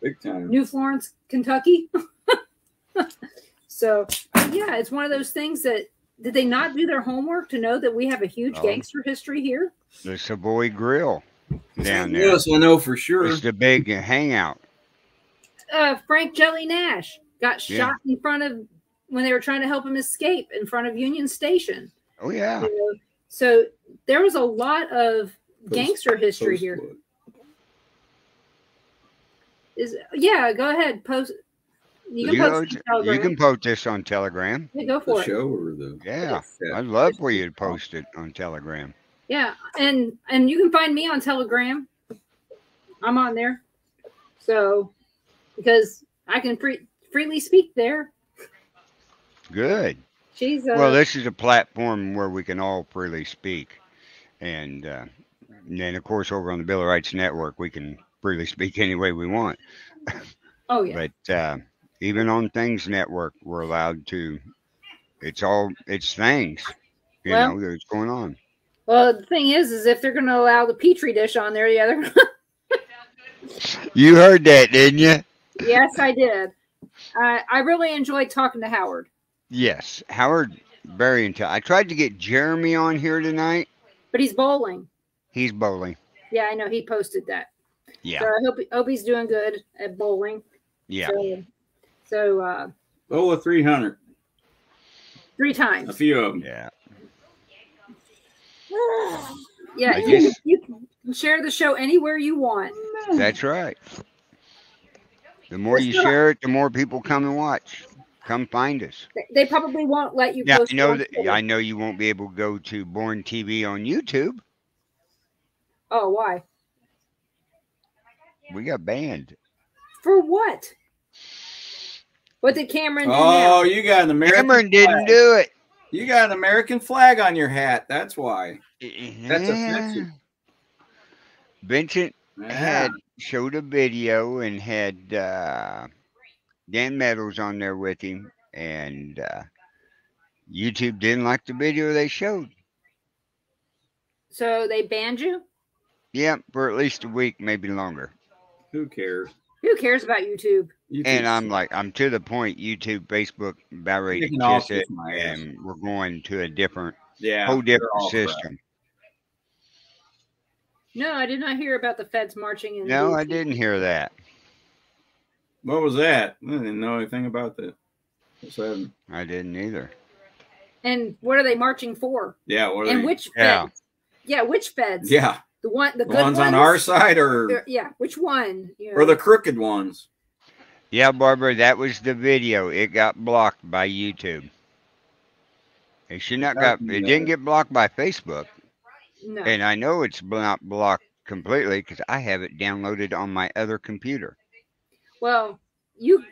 big time. New Florence, Kentucky. So yeah, it's one of those things that did they not do their homework to know that we have a huge Oh. gangster history here? The Savoy Grill down there. Yes, I know for sure. It's the big hangout. Frank Jelly Nash got Yeah. shot in front of when they were trying to help him escape in front of Union Station. Oh yeah. You know, so there was a lot of gangster history here. Postwood. Yeah, go ahead. Post. You can post it on Telegram. You can post this on Telegram. Yeah, go The for it. show or the Yeah. Yeah. I'd love for you to post it on Telegram. Yeah, and you can find me on Telegram. I'm on there, so because I can freely speak there. Good. She's Well, this is a platform where we can all freely speak. And then, of course, over on the Bill of Rights Network, we can freely speak any way we want. oh yeah, But even on Things Network, we're allowed to. It's things, you Well- know, that's going on. well the thing is if they're going to allow the Petri dish on there, yeah, they're You heard that, didn't you? yes, I did. I really enjoyed talking to Howard. Yes. Howard, very intelligent. I tried to get Jeremy on here tonight. But he's bowling. He's bowling. Yeah, I know he posted that. Yeah. So I hope he's doing good at bowling. Yeah. So Oh, a 300. 3 A times. few of them. Yeah. Yeah, I you guess- can share the show anywhere you want. That's right. The more you share it, the more people come and watch. Come find us. They probably won't let you Now, post I know on that Twitter. I know you won't be able to go to Born TV on YouTube. Oh, why? We got banned. For what? What did Cameron do Oh, now? you got an American Cameron didn't flag. do it. You got an American flag on your hat. That's why. That's Yeah. offensive. Vincent Yeah. had showed a video and had Dan Meadows on there with him, and YouTube didn't like the video they showed. So they banned you? Yeah, for at least a week, maybe longer. Who cares? Who cares about YouTube? You And can- I'm to the point. YouTube, Facebook, about ready to Taking off kiss it, with my ass. and we're going to a different, yeah, whole they're different all crap. system. No, I did not hear about the feds marching in. No, I didn't hear that. What was that? I didn't know anything about that. What's that? I didn't either. And what are they marching for? Yeah, what are And they? which Yeah. feds? Yeah, which feds? Yeah, The the good ones on our side or Yeah, which one? You know? the crooked ones. Yeah, Barbara, that was the video. It got blocked by YouTube. It should not got. It didn't get blocked by Facebook, No. and I know it's not blocked completely because I have it downloaded on my other computer. Well, you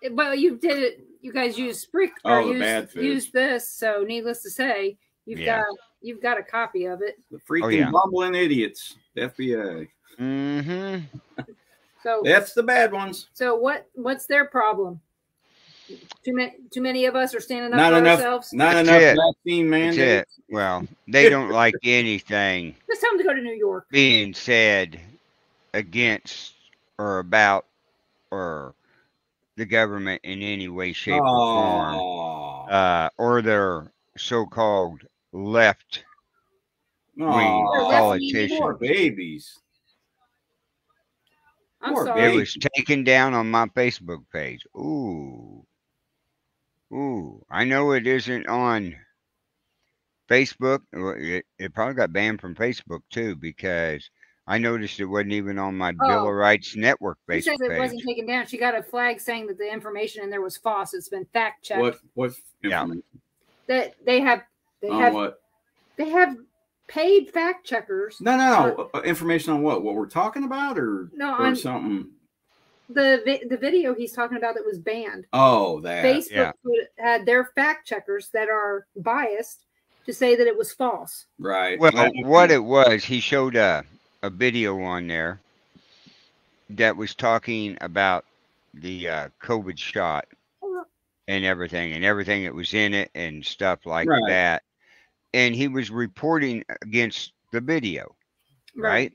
did it. You guys use Spreak or Oh, the bad feds. use this. So, needless to say, Yeah. you've got a copy of it. The freaking Oh, yeah. bumbling idiots. The FBI. Mm-hmm. So, That's the bad ones. so what's their problem? Too many of us are standing up Not for enough. ourselves. Not That's enough it. vaccine That's mandates. it. Well, they don't like anything Just tell them to go to New York. being said against or about or the government in any way, shape, or form, Oh, or their so-called left wing oh, politicians. poor babies. I'm Poor sorry. It baby. was taken down on my Facebook page. Ooh. I know it isn't on Facebook. Well, it probably got banned from Facebook too because I noticed it wasn't even on my Bill Oh. of Rights Network She says Facebook it page. wasn't taken down. She got a flag saying that the information in there was false. It's been fact checked. What Yeah. information? That they have On what? they have paid fact checkers. No. Information on what? What we're talking about, or No, or on something? the video he's talking about that was banned. Oh, that. Facebook had their fact checkers that are biased to say that it was false. Right. Well, what it was, he showed a video on there that was talking about the COVID shot and everything that was in it and stuff like Right. that. And he was reporting against the video, Right. right?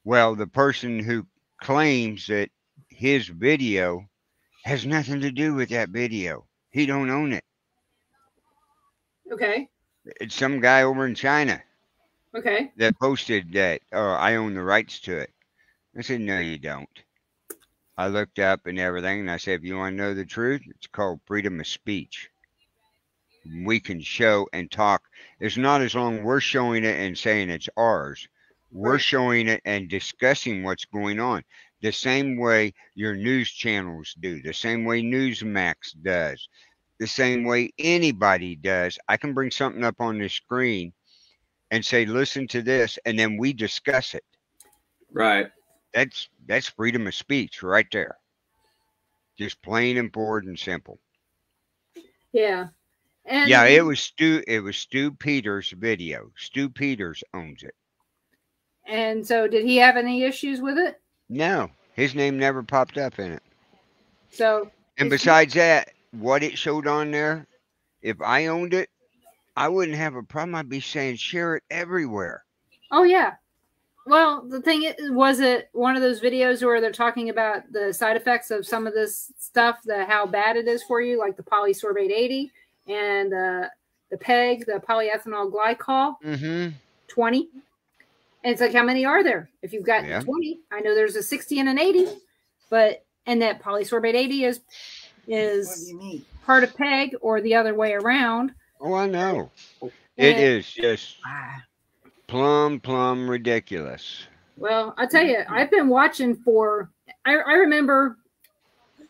Well, the person who claims that his video has nothing to do with that video. He don't own it. Okay. It's some guy over in China Okay. that posted that, oh, I own the rights to it. I said, no, you don't. I looked up and everything, and I said, if you want to know the truth, it's called freedom of speech. We can show and talk. It's not as long we're showing it and saying it's ours. We're Right. showing it and discussing what's going on. The same way your news channels do, the same way Newsmax does, the same way anybody does. I can bring something up on the screen and say, listen to this, and then we discuss it. Right. That's freedom of speech right there. Just plain and forward and simple. Yeah. And Yeah, it was Stu Peters' video. Stu Peters owns it. And so did he have any issues with it? No, his name never popped up in it. So And besides that, what it showed on there, if I owned it, I wouldn't have a problem. I'd be saying share it everywhere. oh yeah. Well, the thing is, was it one of those videos where they're talking about the side effects of some of this stuff, how bad it is for you, like the polysorbate 80 and the PEG, the polyethanol glycol, Mm-hmm. 20. And it's like, how many are there? If you've got Yeah. 20, I know there's a 60 and an 80, and that polysorbate 80 What do is you mean? part of PEG or the other way around. Oh, I know. It And- is just Ah, plumb ridiculous. Well, I tell you, I've been watching I remember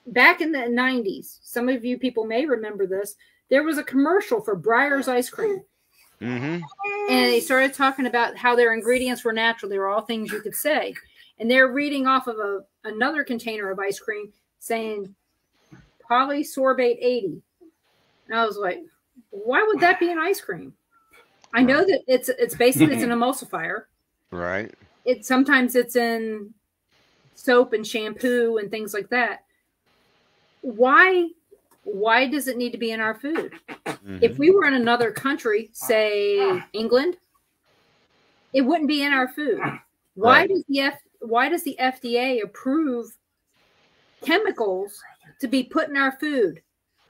back in the 90s, some of you people may remember this, there was a commercial for Breyer's ice cream. Mm-hmm. And they started talking about how their ingredients were natural. They were all things you could say. And they're reading off of another container of ice cream saying polysorbate 80. And I was like, why would that be in ice cream? I know that it's basically it's an emulsifier. Right. Sometimes it's in soap and shampoo and things like that. Why does it need to be in our food? Mm-hmm. If we were in another country, say England, it wouldn't be in our food. Why Right. does the FDA approve chemicals to be put in our food?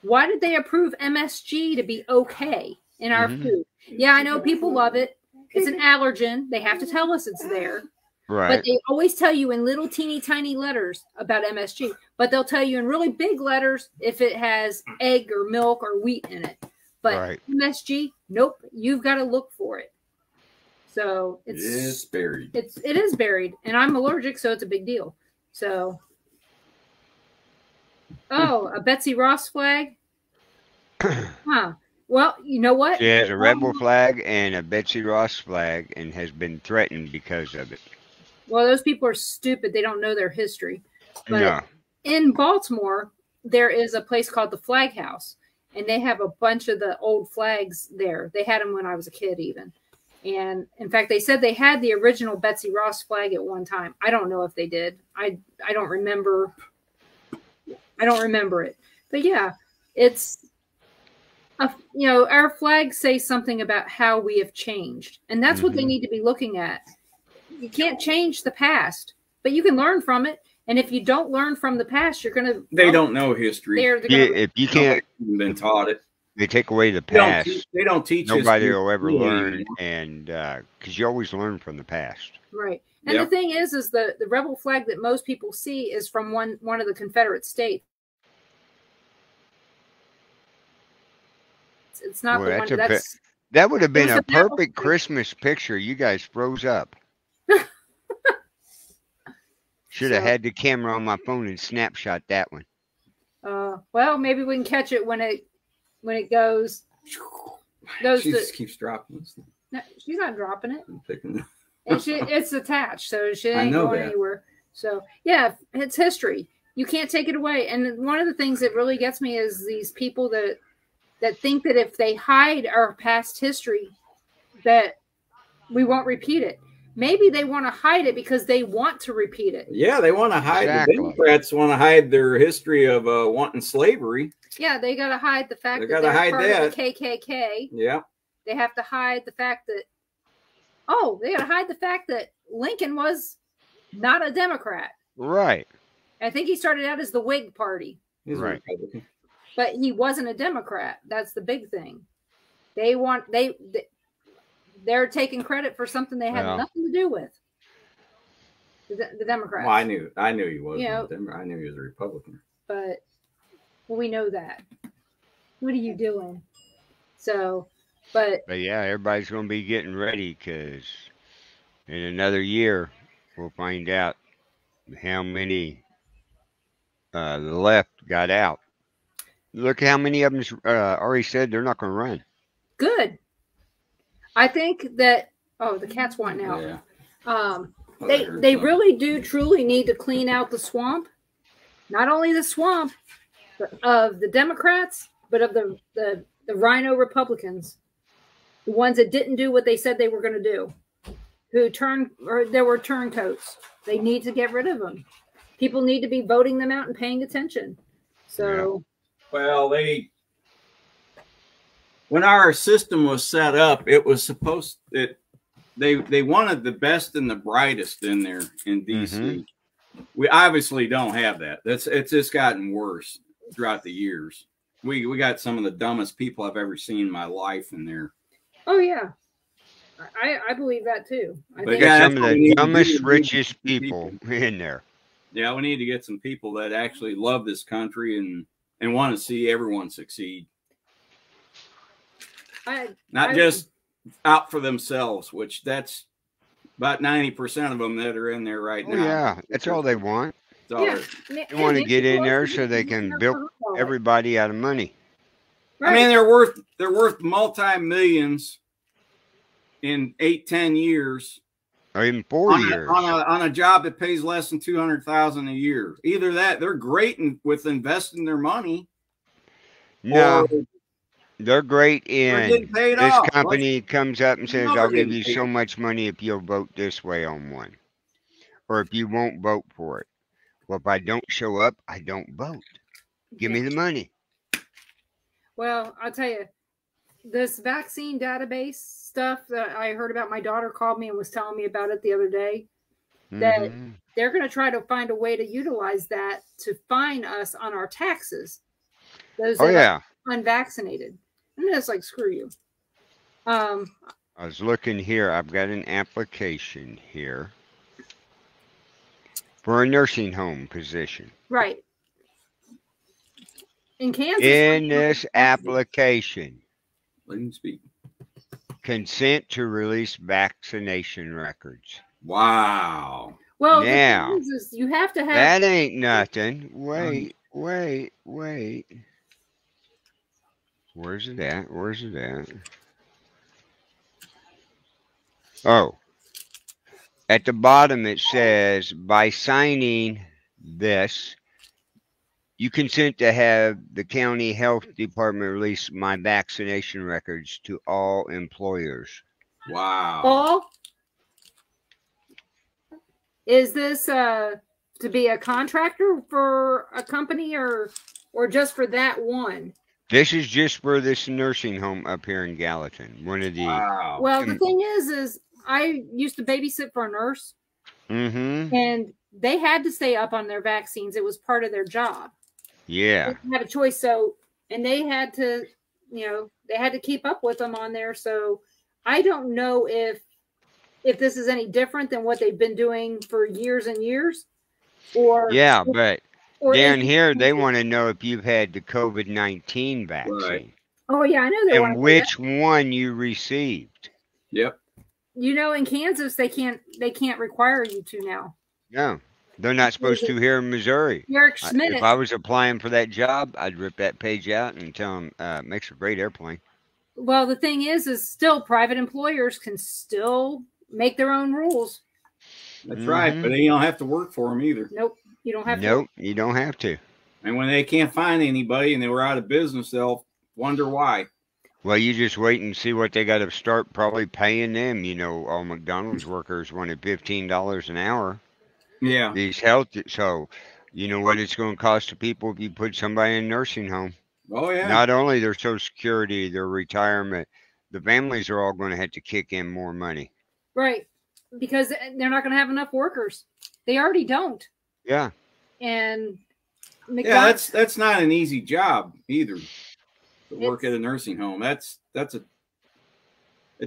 Why did they approve MSG to be okay in our Mhm. food? Yeah, I know people love it. It's an allergen. They have to tell us it's there. Right. But they always tell you in little teeny tiny letters about MSG. But they'll tell you in really big letters if it has egg or milk or wheat in it. But Right. MSG, nope. You've got to look for it. So It's buried. it is buried, and I'm allergic, so it's a big deal. So, a Betsy Ross flag, huh? Well, you know what? She has a rebel flag and a Betsy Ross flag and has been threatened because of it. Well, those people are stupid. They don't know their history. But No. in Baltimore, there is a place called the Flag House, and they have a bunch of the old flags there. They had them when I was a kid, even. And in fact, they said they had the original Betsy Ross flag at one time. I don't know if they did. I don't remember. I don't remember it. But yeah, it's our flags say something about how we have changed, and that's what they Mhm. need to be looking at. You can't change the past, but you can learn from it. And if you don't learn from the past, you're gonna. They don't know history. They're Yeah, gonna, if you can't, Nobody's been taught it. they take away the They don't past. teach, they don't teach Nobody history will ever really learn, anymore. and because you always learn from the past. right. And Yep. the thing is the rebel flag that most people see is from one of the Confederate states. It's not Boy, the that's one a that's That would have been was a a battle perfect flag. Christmas picture. You guys froze up. Should have So- had the camera on my phone and snapshot that one. well, maybe we can catch it when it goes She to, just keeps dropping this thing. no, she's not dropping it. I'm picking it. And it's attached, so she I ain't know going that. anywhere. So yeah, it's history. You can't take it away. And one of the things that really gets me is these people that think that if they hide our past history, that we won't repeat it. maybe they want to hide it because they want to repeat it. Yeah, they want to hide. Exactly. The Democrats want to hide their history of wanting slavery. Yeah, they got to hide the fact They that gotta they're hide part that. of the KKK. Yeah. They have to hide the fact that, they got to hide the fact that Lincoln was not a Democrat. Right. I think he started out as the Whig Party, He's a Right. Republican. but he wasn't a Democrat. That's the big thing. They're taking credit for something they had Well. nothing to do with. The Democrats. Well, I knew he was. You know, I knew he was a Republican. But we know that. What are you doing? So, but yeah, everybody's going to be getting ready because in another year we'll find out how many the left got out. Look how many of them already said they're not going to run. good. I think that. Oh, the cat's wanting out. Yeah. They really do truly need to clean out the swamp. Not only the swamp of the Democrats, but of the Rhino Republicans, the ones that didn't do what they said they were going to do, there were turncoats. They need to get rid of them. People need to be voting them out and paying attention. So, Well, when our system was set up, it was supposed that they wanted the best and the brightest in there in DC. Mm-hmm. We obviously don't have that. It's just gotten worse throughout the years. We got some of the dumbest people I've ever seen in my life in there. oh yeah, I believe that too. I But think yeah, Some of that's what we the need to dumbest, do. richest people in there. Yeah, we need to get some people that actually love this country and want to see everyone succeed. Not just out for themselves, which that's about 90% of them that are in there right Oh, now. yeah, that's all they want. That's all Yeah. They want to get in there so they can bilk everybody out of money. I mean, they're worth multi-millions in 8-10 years Or even 4 years. on a job that pays less than $200,000 a year. Either that, they're great with investing their money. No, or they're great they're in getting paid this off. company comes up and says, Never I'll give getting you paid. so much money if you'll vote this way on one. Or if you won't vote for it. Well, if I don't show up, I don't vote. Give me the money. Well, I'll tell you, this vaccine database stuff that I heard about, my daughter called me and was telling me about it the other day, that Mhm. they're going to try to find a way to utilize that to fine us on our taxes. Those Oh, that yeah. are unvaccinated. And it's like, screw you. I was looking here. I've got an application here for a nursing home position. Right. In Kansas. In this application, Let him speak. consent to release vaccination records. Wow. Well, Now, the thing is you have to have. That ain't nothing. Wait. Where's it at? Oh. At the bottom it says, by signing this, you consent to have the county health department release my vaccination records to all employers. Wow. Paul, is this to be a contractor for a company or just for that one? This is just for this nursing home up here in Gallatin. One of the. Wow. Well, the thing is I used to babysit for a nurse, Mm-hmm. and they had to stay up on their vaccines. It was part of their job. Yeah. They didn't have a choice. So, and they had to, they had to keep up with them on there. So I don't know if this is any different than what they've been doing for years and years, or Yeah, but or down is- here they want to know if you've had the COVID-19 vaccine Right. Oh yeah, I know they want and to. which one you received. Yep. In Kansas they can't require you to now. No, they're not supposed to here in Missouri. Eric Schmidt. If I was applying for that job, I'd rip that page out and tell them makes a great airplane. Well, the thing is still private employers can still make their own rules. That's right. Mhm. But you don't have to work for them either. Nope, you don't have Nope, you don't have to. And when they can't find anybody and they were out of business, they'll wonder why. Well, you just wait and see what they got to start probably paying them. All McDonald's workers wanted $15 an hour. Yeah. These health, so you know what it's going to cost to people if you put somebody in a nursing home. Oh yeah. Not only their Social Security, their retirement, the families are all going to have to kick in more money. Right. Because they're not going to have enough workers. They already don't. Yeah. And Yeah, that's not an easy job either. To work at a nursing home. It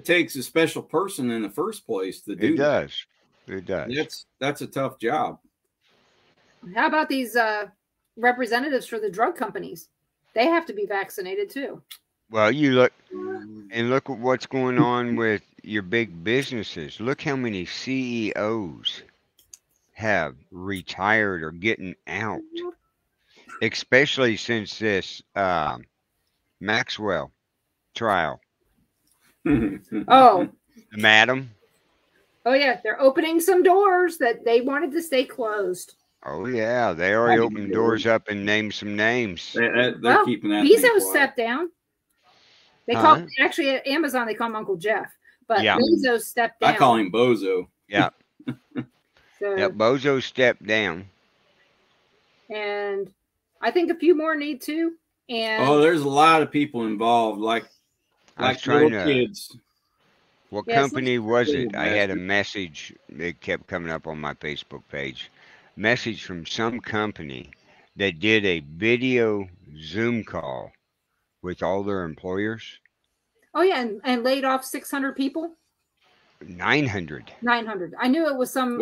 takes a special person in the first place to do It that. does. It does. That's a tough job. How about these representatives for the drug companies? They have to be vaccinated too. Well, you look at what's going on with your big businesses. Look how many CEOs have retired or getting out, especially since this Maxwell trial. Oh, Madam. oh yeah, they're opening some doors that they wanted to stay closed. Oh yeah, they already opened doors up and named some names. They're keeping that. Bezos stepped down. They call actually at Amazon they call him Uncle Jeff, but Bezos stepped down. I call him Bozo. Yeah. So, yeah, Bozo stepped down. And I think a few more need to. And there's a lot of people involved, like little kids. What company was it? I had a message. It kept coming up on my Facebook page. Message from some company that did a video Zoom call with all their employers. Oh yeah, and laid off 600 people. 900. 900. I knew it was some.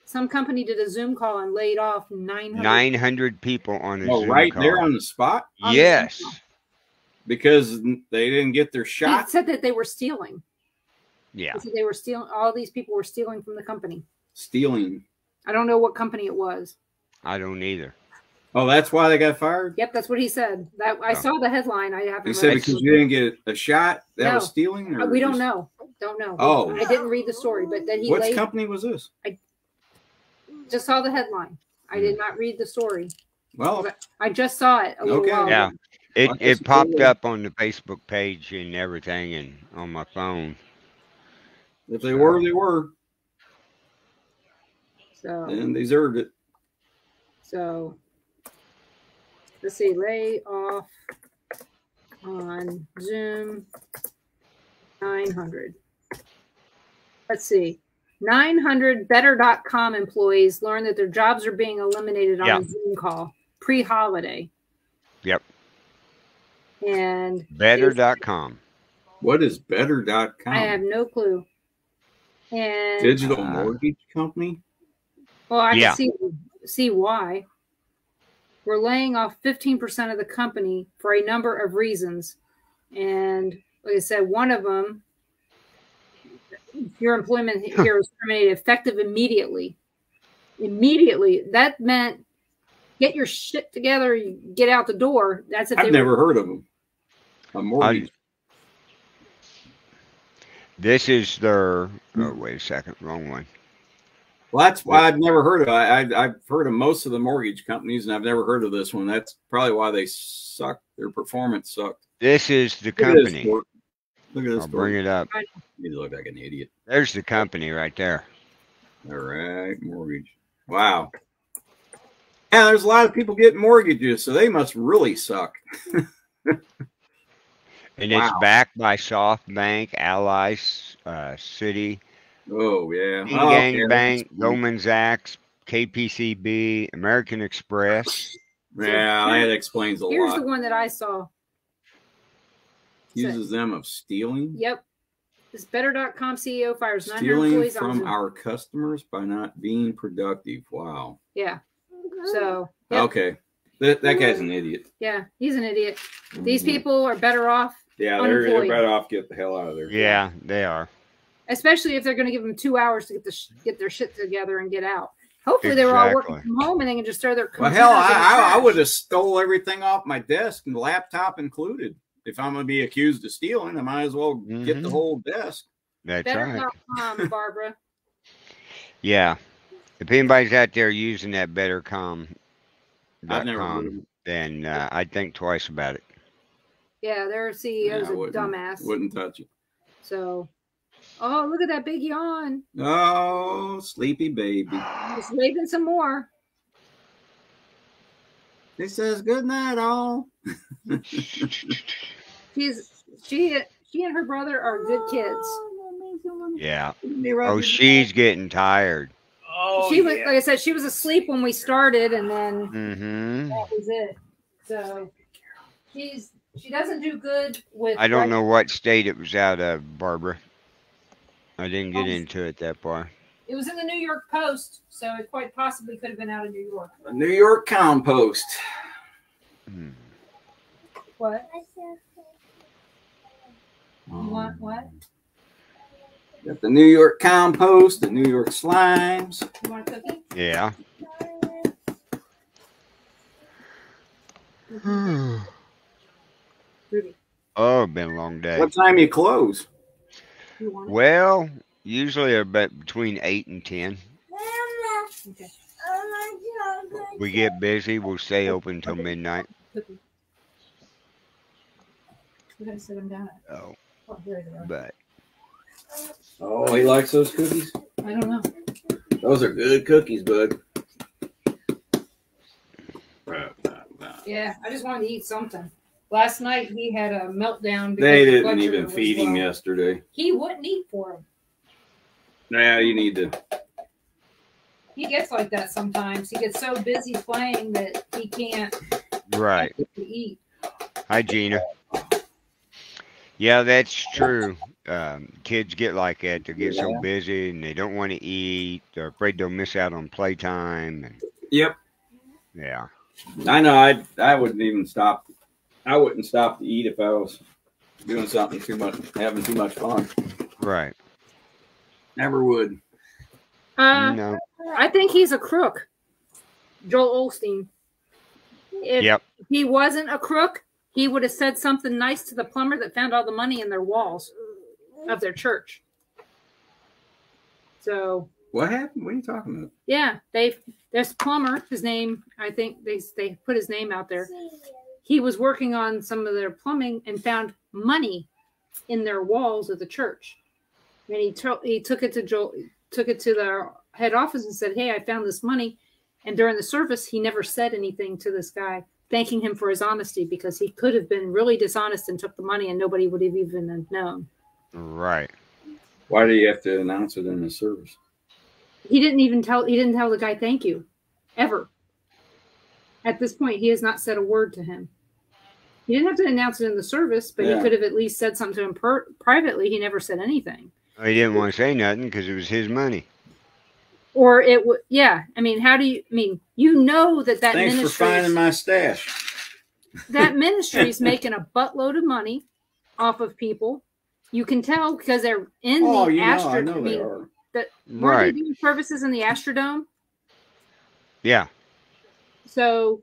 Some company did a Zoom call and laid off 900. 900 people on a Zoom right call. There on the spot. Yes. Because they didn't get their shot. They said that they were stealing. Yeah. They said they were stealing. All these people were stealing from the company. Stealing. I don't know what company it was. I don't either. Oh, that's why they got fired? Yep, that's what he said. I saw the headline. I haven't. He said because you didn't get a shot, that was stealing? Or we don't know. Don't know. Oh. I didn't read the story, but then he. What company was this? I just saw the headline. I did not read the story. Well, I just saw it a little while ago. Yeah. It popped up on the Facebook page and everything and on my phone. If they were, they were. So, and they deserved it. So, let's see. Lay off on Zoom 900. Let's see. 900 Better.com employees learned that their jobs are being eliminated on a Zoom call pre-holiday. Yep. And Better.com. What is Better.com? I have no clue. And digital mortgage company? Well, I can see why. We're laying off 15% of the company for a number of reasons. And like I said, one of them, your employment here is terminated effective immediately. Immediately. That meant get your shit together, get out the door. That's if I've never heard of them. A mortgage. This is their. Oh, wait a second, wrong one. Well, that's why I've never heard of it. I've heard of most of the mortgage companies, and I've never heard of this one. That's probably why they suck. Their performance sucked. This is the company. Look at this. I'll bring it up. You look like an idiot. There's the company right there. All right, mortgage. Wow. Yeah, there's a lot of people getting mortgages, so they must really suck. And it's backed by SoftBank, Ally, City. Oh, yeah. Gang Bank, Goldman Sachs, KPCB, American Express. Yeah, that explains a lot. Here's the one that I saw. Accuses them of stealing? Yep. This Better.com CEO fires 900 stealing employees from our customers by not being productive. Wow. Yeah. So. Yep. Okay. That guy's an idiot. Yeah, he's an idiot. These people are better off. Yeah, they're better off get the hell out of there. Yeah, they are. Especially if they're going to give them 2 hours to get their shit together and get out. Hopefully they were all working from home and they can just throw their computers. Well, hell, I would have stole everything off my desk and laptop included. If I'm going to be accused of stealing, I might as well get the whole desk. That's Better.com, Barbara. Yeah. If anybody's out there using that Better.com, then I'd think twice about it. Yeah, their CEO's I a dumbass. Wouldn't touch it. So, oh, look at that big yawn. Oh, sleepy baby. He's sleeping some more. He says good night, all. She and her brother are good kids. Yeah. Oh, she's getting tired. Oh, she was, like I said, she was asleep when we started, and then Mm-hmm. that was it. So she doesn't do good with. I don't know what state it was out of, Barbara. I didn't get into it that far. It was in the New York Post, so it quite possibly could have been out of New York. A New York Compost. Hmm. What? You want what? Got the New York Compost, the New York Slimes. You want a cookie? Yeah. Ruby. Oh, it's been a long day. What time you close? You want it? Well, usually about between 8 and 10. Okay. We get busy, we'll stay open until midnight. Cookie. We gotta sit them down. Oh, Oh, there they are. but Oh, he likes those cookies? I don't know. Those are good cookies, bud. Yeah, I just wanted to eat something. Last night he had a meltdown. because They the didn't blood even sugar was feed him low. yesterday. He wouldn't eat for him. Yeah, you need to. He gets like that sometimes. He gets so busy playing that he can't right. eat. Hi, Gina. Yeah, that's true. Kids get like that. They get so busy and they don't want to eat. They're afraid they'll miss out on playtime. And, Yep. yeah. I know. I wouldn't even stop. I wouldn't stop to eat if I was doing something too much, having too much fun. Right. Never would. No. I think he's a crook. Joel Osteen. If Yep. he wasn't a crook, he would have said something nice to the plumber that found all the money in their walls of their church. So What happened? What are you talking about? yeah, there's plumber. His name, I think they put his name out there. He was working on some of their plumbing and found money in their walls of the church. And he took it to the head office and said, "Hey, I found this money." And during the service, he never said anything to this guy, thanking him for his honesty, because he could have been really dishonest and took the money and nobody would have even known. Right. Why do you have to announce it in the service? He didn't tell the guy thank you, ever. At this point, he has not said a word to him. He didn't have to announce it in the service, but he could have at least said something to him privately. He never said anything. He didn't want to say nothing because it was his money. Or it would, yeah. I mean, how do you? I mean, you know that Thanks ministry. for finding my stash. That ministry is making a buttload of money off of people. You can tell because they're in the Astrodome. I know they are. Weren't they doing services in the Astrodome? Yeah. So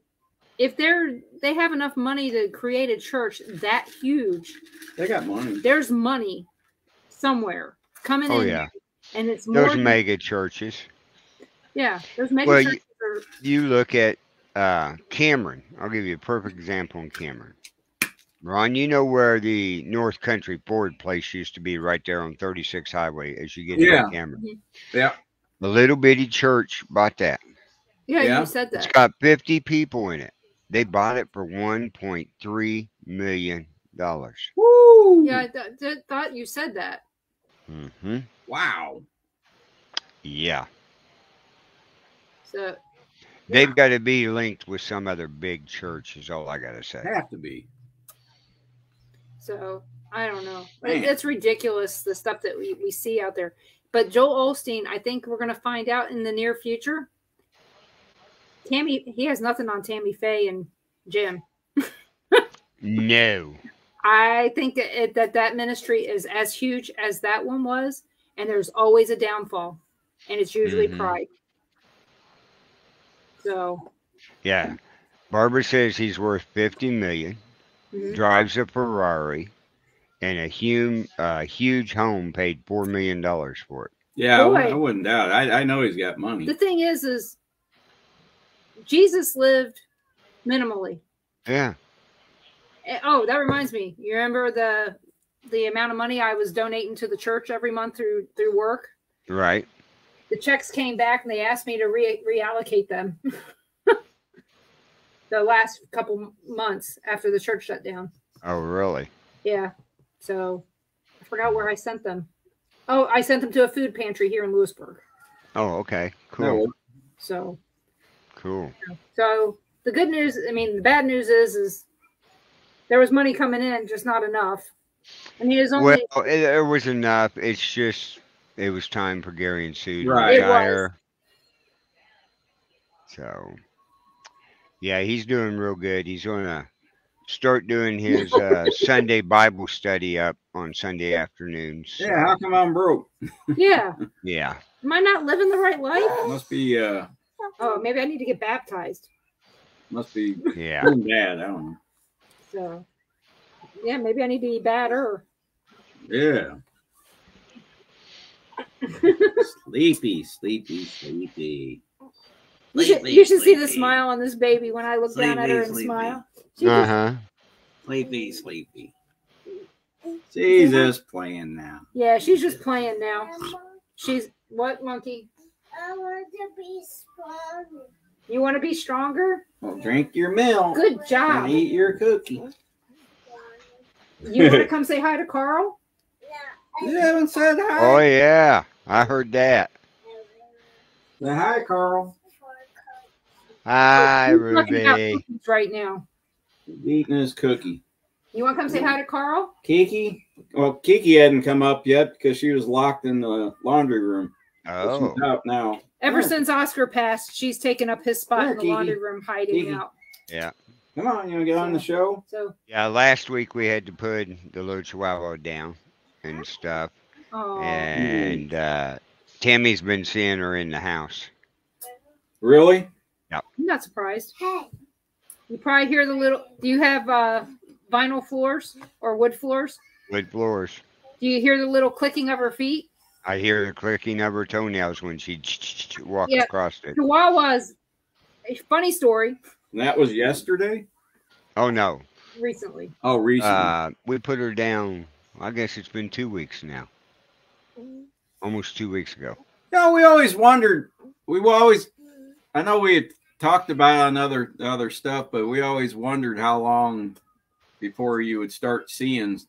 if they have enough money to create a church that huge, They got money. there's money somewhere coming in. Oh, yeah. And it's more Those mega churches. Yeah, those mega Well, churches are. You look at Cameron. I'll give you a perfect example in Cameron. Ron, you know where the North Country Ford place used to be, right there on 36 Highway as you get into Cameron. Mm-hmm. Yeah. The little bitty church bought that. Yeah, you said that. It's got 50 people in it. They bought it for $1.3 million. Woo! Yeah, I thought you said that. Mm-hmm. Wow. Yeah. So They've got to be linked with some other big church is all I got to say. Have to be. So I don't know. Man. It's ridiculous, the stuff that we see out there. But Joel Osteen, I think we're going to find out in the near future. He has nothing on Tammy Faye and Jim. No. I think that ministry is as huge as that one was, and there's always a downfall, and it's usually pride. So. Yeah. Barbara says he's worth $50 million. Drives a Ferrari, and a huge home paid $4 million for it. Yeah, I wouldn't doubt it. I know he's got money. The thing is Jesus lived minimally. Yeah. Oh, that reminds me. You remember the amount of money I was donating to the church every month through work? Right. The checks came back and they asked me to reallocate them. The last couple months after the church shut down. Oh, really? Yeah. So I forgot where I sent them. Oh, I sent them to a food pantry here in Lewisburg. Oh, okay. That Cool. worked. So Cool. So the good news, I mean, the bad news is there was money coming in, just not enough. I mean, it was Well, only there was enough. It's just it was time for Gary and Sue to Right. It was. retire. So, yeah, he's doing real good. He's gonna start doing his Sunday Bible study up on Sunday afternoons. So, Yeah, how come I'm broke? Yeah. yeah. Am I not living the right life? Must be Oh, maybe I need to get baptized. Yeah. doing bad. I don't know. So, yeah, maybe I need to be badder. Yeah. Sleepy. You should see the smile on this baby when I look down at her and Sleepy. smile. Sleepy. She's just playing now. Yeah, she's just playing now. She's what, monkey? I want to be strong. You want to be stronger? Well, drink your milk Good and job. eat your cookie. You want to come say hi to Carl? You haven't said Oh hi. yeah, I heard that. Say hi, Carl. Hi, He's looking at Ruby. cookies right now. He's eating his cookie. You want to come say hi to Carl? Kiki? Well, Kiki hadn't come up yet because she was locked in the laundry room. But Oh, she's out now. Ever Yeah. since Oscar passed, she's taken up his spot Yeah, in the Kiki. laundry room, hiding Kiki. out. yeah. Come on, you want to get on the show? So, Yeah, last week we had to put the little chihuahua down and stuff. oh, And Tammy's been seeing her in the house. Really? I'm not surprised. Hey, You probably hear the little. Do you have vinyl floors or wood floors? Wood floors. Do you hear the little clicking of her feet? I hear the clicking of her toenails when she walks Yeah. across it. Chihuahuas. A funny story. And that was yesterday? Oh no. Recently. Oh, recently. We put her down. I guess it's been 2 weeks now. Almost 2 weeks ago. No, we always wondered. I know we had talked about on other stuff, but we always wondered how long before you would start seeing,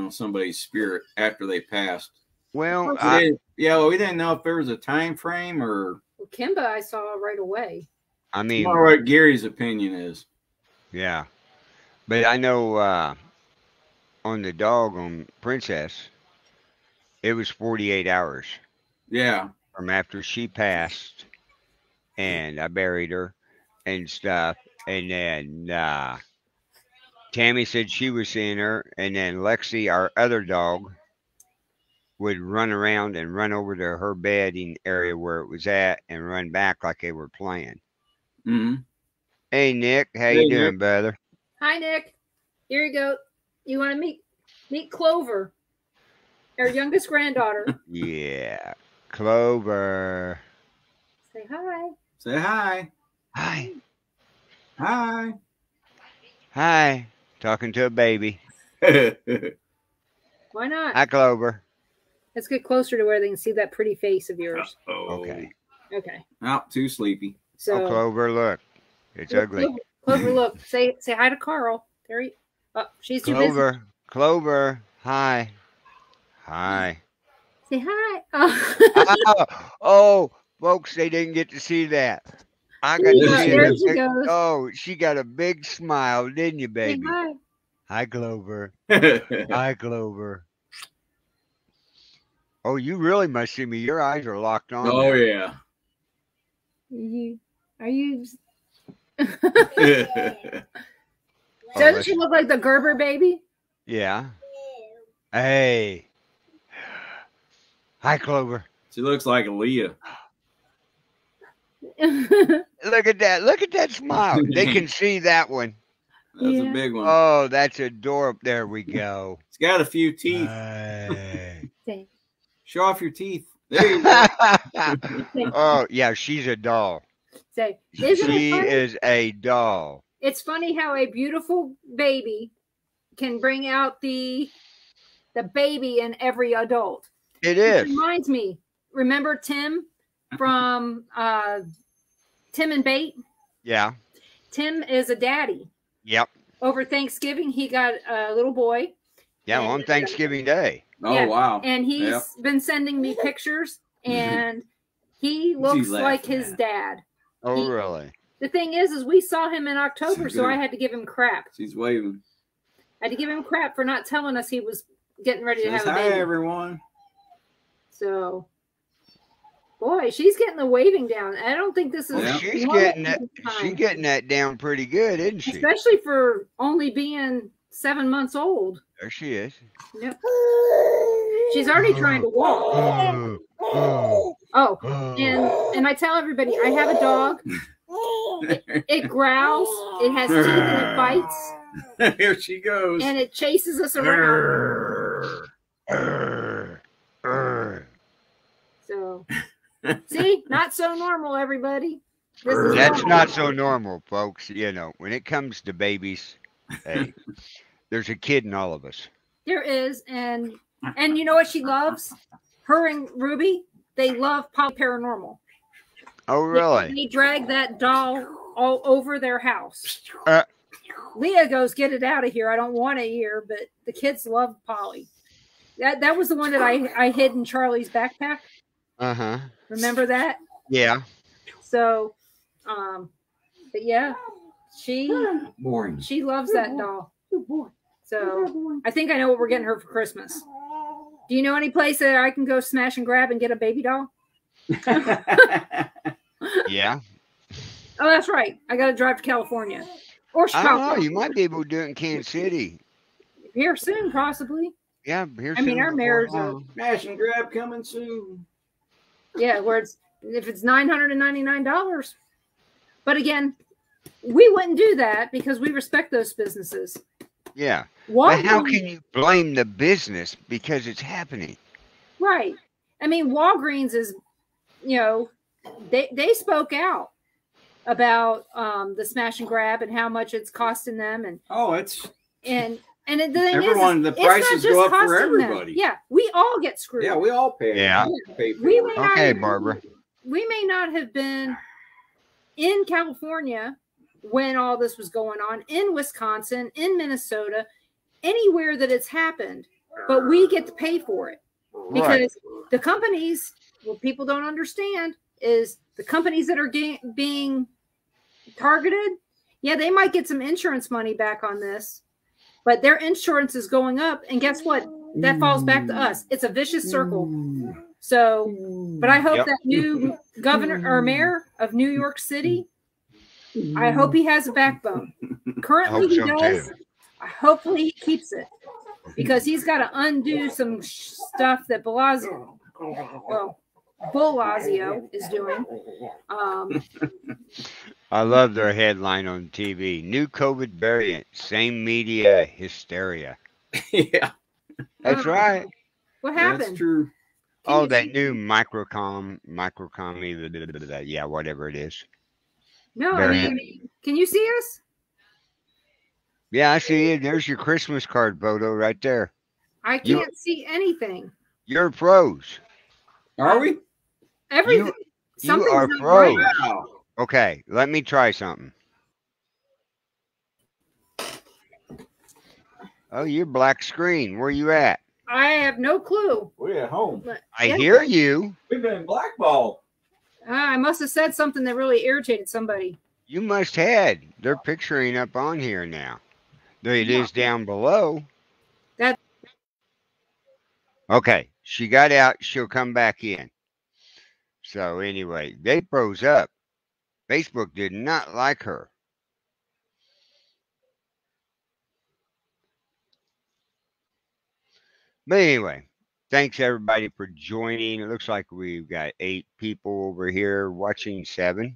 somebody's spirit after they passed. Well, We didn't know if there was a time frame or Well, Kimba, I saw right away. I mean, know what Gary's opinion is. yeah. But I know on the dog on Princess, it was 48 hours Yeah. from after she passed, and I buried her and stuff, and then Tammy said she was seeing her, and then Lexi, our other dog, would run around and run over to her bedding area where it was at and run back like they were playing. Mm-hmm. Hey Nick, how Hey, you doing, Nick. brother? Hi, Nick. Here you go. You want to meet Clover, our youngest granddaughter. Yeah, Clover. Say hi. Say hi. Hi, Hi. hi. Talking to a baby. Why not? Hi, Clover. Let's get closer to where they can see that pretty face of yours. Okay. Okay. Out too sleepy. So Oh, Clover, look, it's Look, ugly. Clover, look. Say hi to Carl. There he. Oh, she's too busy. Clover, Clover. Hi, hi. Say hi. Oh. Oh, folks, they didn't get to see that. I got Yeah, to see there it. she goes. Oh, she got a big smile, didn't you, Say baby? hi. Hi, Clover. Oh, Hi, Clover. Oh, you really must see me. Your eyes are locked on. now. yeah. Are you? Oh, Doesn't she look like the Gerber baby? yeah. Hey. Hi, Clover. She looks like Aaliyah. Look at that. Look at that smile. They can see that one. That's Yeah. a big one. Oh, that's adorable. There we go. It's got a few teeth. Hey. Say, Show off your teeth. There you go. Oh, yeah, she's a doll. isn't it She funny? is a doll. It's funny how a beautiful baby can bring out the baby in every adult. It Which is. reminds me, remember Tim from Tim and Bait? Yeah. Tim is a daddy. Yep. Over Thanksgiving, he got a little boy. Yeah, and, on Thanksgiving Day. Oh, yeah, wow. And he's Yep. been sending me pictures, and he looks like his dad. Oh, really? The thing is we saw him in October, so I had to give him crap. She's waving. I had to give him crap for not telling us he was getting ready to Says, have a hi, baby. everyone. So, boy, she's getting the waving down. I don't think this is. Well, she's one getting that. time. She's getting that down pretty good, isn't she? Especially for only being 7 months old. There she is. Yep. She's already trying to walk. Oh, and I tell everybody I have a dog. It growls. It has teeth and it bites. Here she goes. And it chases us around. So, see, not so normal, everybody. This is That's normal. not so normal, folks. You know, when it comes to babies, hey, there's a kid in all of us. There is, and you know what she loves? Her and Ruby, they love Paranormal. Oh, really? They drag that doll all over their house. Uh, Leah goes, "Get it out of here! I don't want it here." But the kids love Polly. That was the one that I hid in Charlie's backpack. Uh-huh. Remember that? Yeah. So, but yeah, she Boring. loves that doll. So I think I know what we're getting her for Christmas. Do you know any place that I can go smash and grab and get a baby doll? Yeah. Oh, that's right. I got to drive to California or I Chicago. don't know. You might be able to do it in Kansas City. Here soon, possibly. Yeah, here I mean, soon our before mayor's long. Smash and grab coming soon. Yeah, where if it's $999. But again, we wouldn't do that because we respect those businesses. Yeah. Walgreens, But how can you blame the business because it's happening? right? I mean, Walgreens is, you know, they spoke out about the smash and grab and how much it's costing them, and Oh, it's the thing everyone. is, The it's not prices just go up for costing them. everybody. Yeah, we all get screwed. Yeah, we all pay. Yeah. Pay for We it. may not Okay, have- Barbara. We may not have been in California when all this was going on, in Wisconsin, in Minnesota, anywhere that it's happened, but we get to pay for it because Right. the companies, what people don't understand is the companies that are being targeted, yeah, they might get some insurance money back on this, but their insurance is going up, and guess what? That falls back to us. It's a vicious circle. So, but I hope Yep. that new governor or mayor of New York City, I hope he has a backbone. Currently, he I hope so, does. too. Hopefully, he keeps it because he's got to undo some stuff that Blasio is doing. I love their headline on TV. New COVID variant, same media hysteria. Yeah, That's right. What that's happened? true. Can Oh, you that see- new microcom, yeah, whatever it is. No, I variant. mean, can you see us? Yeah, I see it. There's your Christmas card photo right there. I You- can't see anything. You're pros. Are we? Everything. You Something's are not pros. right. Wow. Okay, let me try something. Oh, you're black screen. Where you at? I have no clue. We're at home. I Yeah. hear you. We've been blackballed. I must have said something that really irritated somebody. You must had. They're picturing up on here now. There it is down below. That- Okay, she got out. She'll come back in. So anyway, they froze up. Facebook did not like her. But anyway, thanks everybody for joining. It looks like we've got 8 people over here watching 7.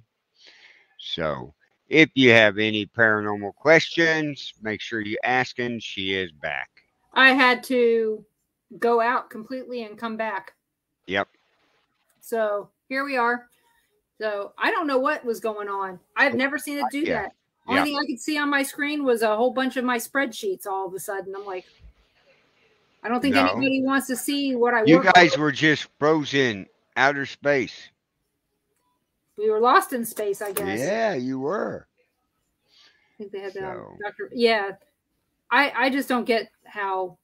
So if you have any paranormal questions, make sure you ask her. She is back. I had to go out completely and come back. Yep. So here we are. So I don't know what was going on. I've never seen it do Yeah. that. Only Yeah. thing I could see on my screen was a whole bunch of my spreadsheets all of a sudden. I'm like, I don't think No. anybody wants to see what I You work guys on. were just frozen outer space. We were lost in space, I guess. Yeah, you were. I think they had So. Dr. Yeah. I just don't get how,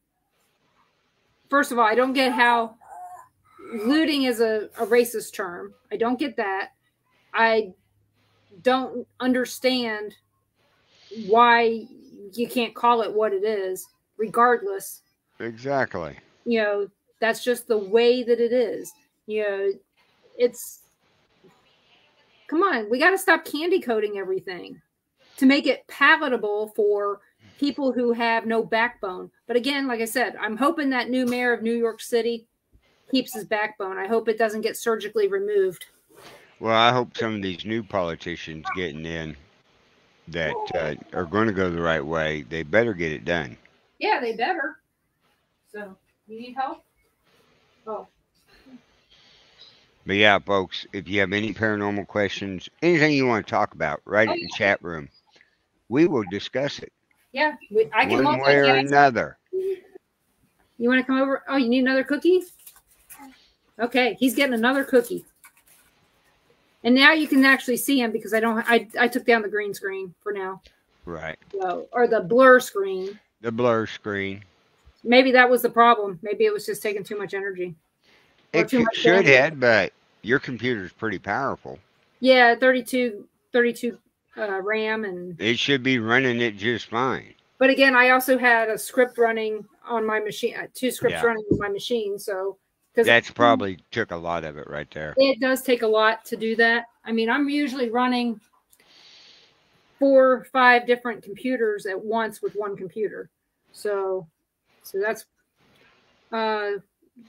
first of all, I don't get how looting is a racist term. I don't get that. I don't understand why you can't call it what it is, regardless. Exactly. You know, that's just the way that it is. You know, it's, come on, we got to stop candy coating everything to make it palatable for people who have no backbone. But again, like I said, I'm hoping that new mayor of New York City keeps his backbone. I hope it doesn't get surgically removed. Well, I hope some of these new politicians getting in that are going to go the right way, they better get it done. Yeah, they better. So, you need help? Oh. But yeah, folks, if you have any paranormal questions, anything you want to talk about, write it in the chat room. We will discuss it. Yeah, I can one way or multitask. another. You want to come over? Oh, you need another cookie? Okay, he's getting another cookie. And now you can actually see him because I took down the green screen for now. Right. So, or the blur screen. The blur screen. Maybe that was the problem. Maybe it was just taking too much energy. It should have, but your computer's pretty powerful. Yeah, 32 RAM, and it should be running it just fine. But again, I also had a script running on my machine, 2 scripts running on my machine, so that's probably took a lot of it right there. It does take a lot to do that. I mean, I'm usually running 4 or 5 different computers at once with one computer. So that's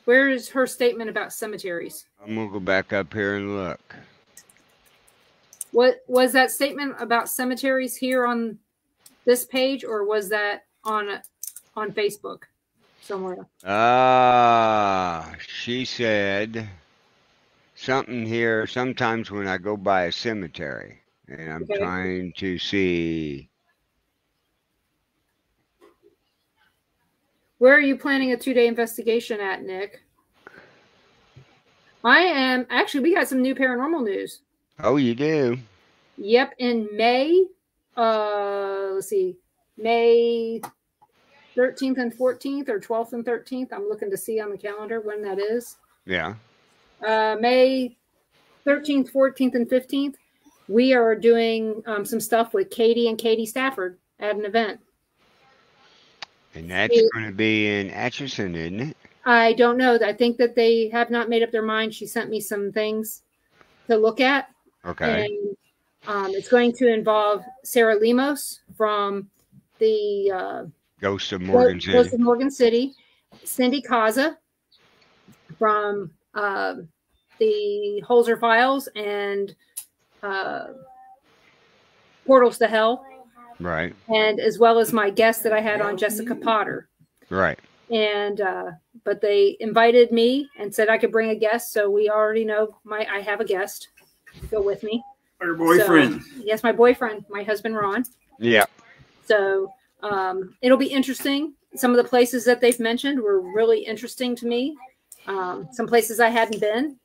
where is her statement about cemeteries? I'm gonna go back up here and look. What was that statement about cemeteries here on this page, or was that on Facebook somewhere? She said something here. Sometimes when I go by a cemetery, and I'm trying to see. Where are you planning a 2-day investigation at, Nick? I am actually. We got some new paranormal news. Oh, you do? Yep, in May. Let's see, May 13th and 14th, or 12th and 13th. I'm looking to see on the calendar when that is. Yeah. May 13th, 14th, and 15th. We are doing some stuff with Katie and Katie Stafford at an event. And that's going to be in Atchison, isn't it? I don't know. I think that they have not made up their mind. She sent me some things to look at. Okay. And it's going to involve Sarah Lemos from the Ghost of Morgan City. Ghost of Morgan City, Cindy Kaza from the Holzer Files and Portals to Hell. Right. And as well as my guest that I had on, Jessica Potter. Right. And but they invited me and said I could bring a guest, so we already know I have a guest to go with me. Your boyfriend. So, yes, my boyfriend, my husband Ron. Yeah. So it'll be interesting. Some of the places that they've mentioned were really interesting to me. Some places I hadn't been.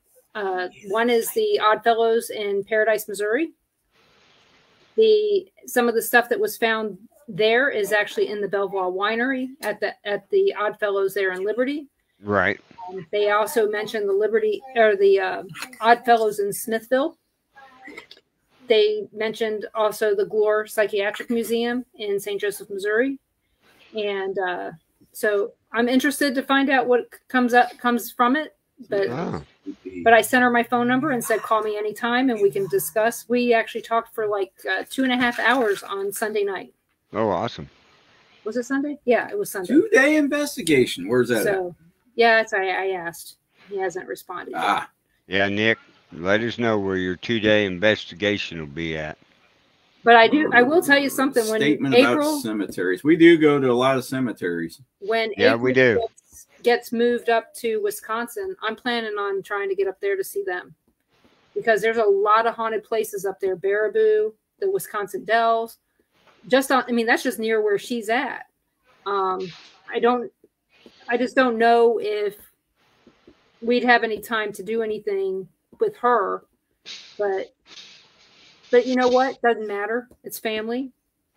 One is the Oddfellows in Paradise, Missouri. Some of the stuff that was found there is actually in the Belvoir Winery at the Oddfellows there in Liberty. Right. They also mentioned the Oddfellows in Smithville. They mentioned also the Glore Psychiatric Museum in St. Joseph, Missouri. And so I'm interested to find out what comes from it. But I sent her my phone number and said, call me anytime and we can discuss. We actually talked for like 2.5 hours on Sunday night. Oh, awesome. Was it Sunday? Yeah, it was Sunday. 2-day investigation. Where's that at? Yeah, I asked. He hasn't responded yet. Yeah, Nick, let us know where your 2-day investigation will be at. But I will tell you something. When Statement April, about cemeteries. We do go to a lot of cemeteries. When we do. Gets moved up to Wisconsin, I'm planning on trying to get up there to see them. Because there's a lot of haunted places up there. Baraboo, the Wisconsin Dells. just on. I mean, that's just near where she's at. I don't. I just don't know if we'd have any time to do anything with her. But you know what? Doesn't matter. It's family.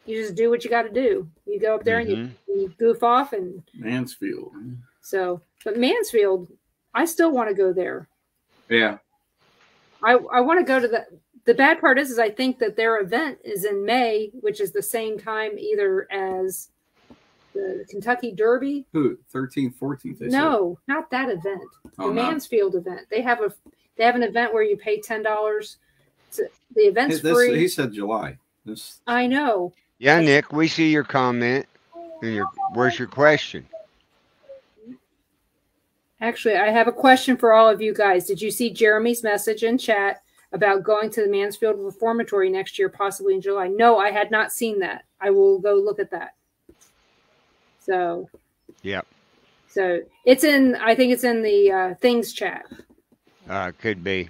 You just do what you got to do. You go up there and you goof off and Mansfield. so. But Mansfield, I still want to go there. Yeah. I want to go to the bad part is I think that their event is in May, which is the same time either as the Kentucky Derby. Who? 13th, 14th. No, not that event. Oh, the no. Mansfield event. They have an event where you pay $10. The event's free. He said July. I know. Yeah, Nick, we see your comment. And where's your question? Actually, I have a question for all of you guys. Did you see Jeremy's message in chat about going to the Mansfield Reformatory next year, possibly in July? No, I had not seen that. I will go look at that. So, yep. So it's in. I think it's in the things chat. Could be.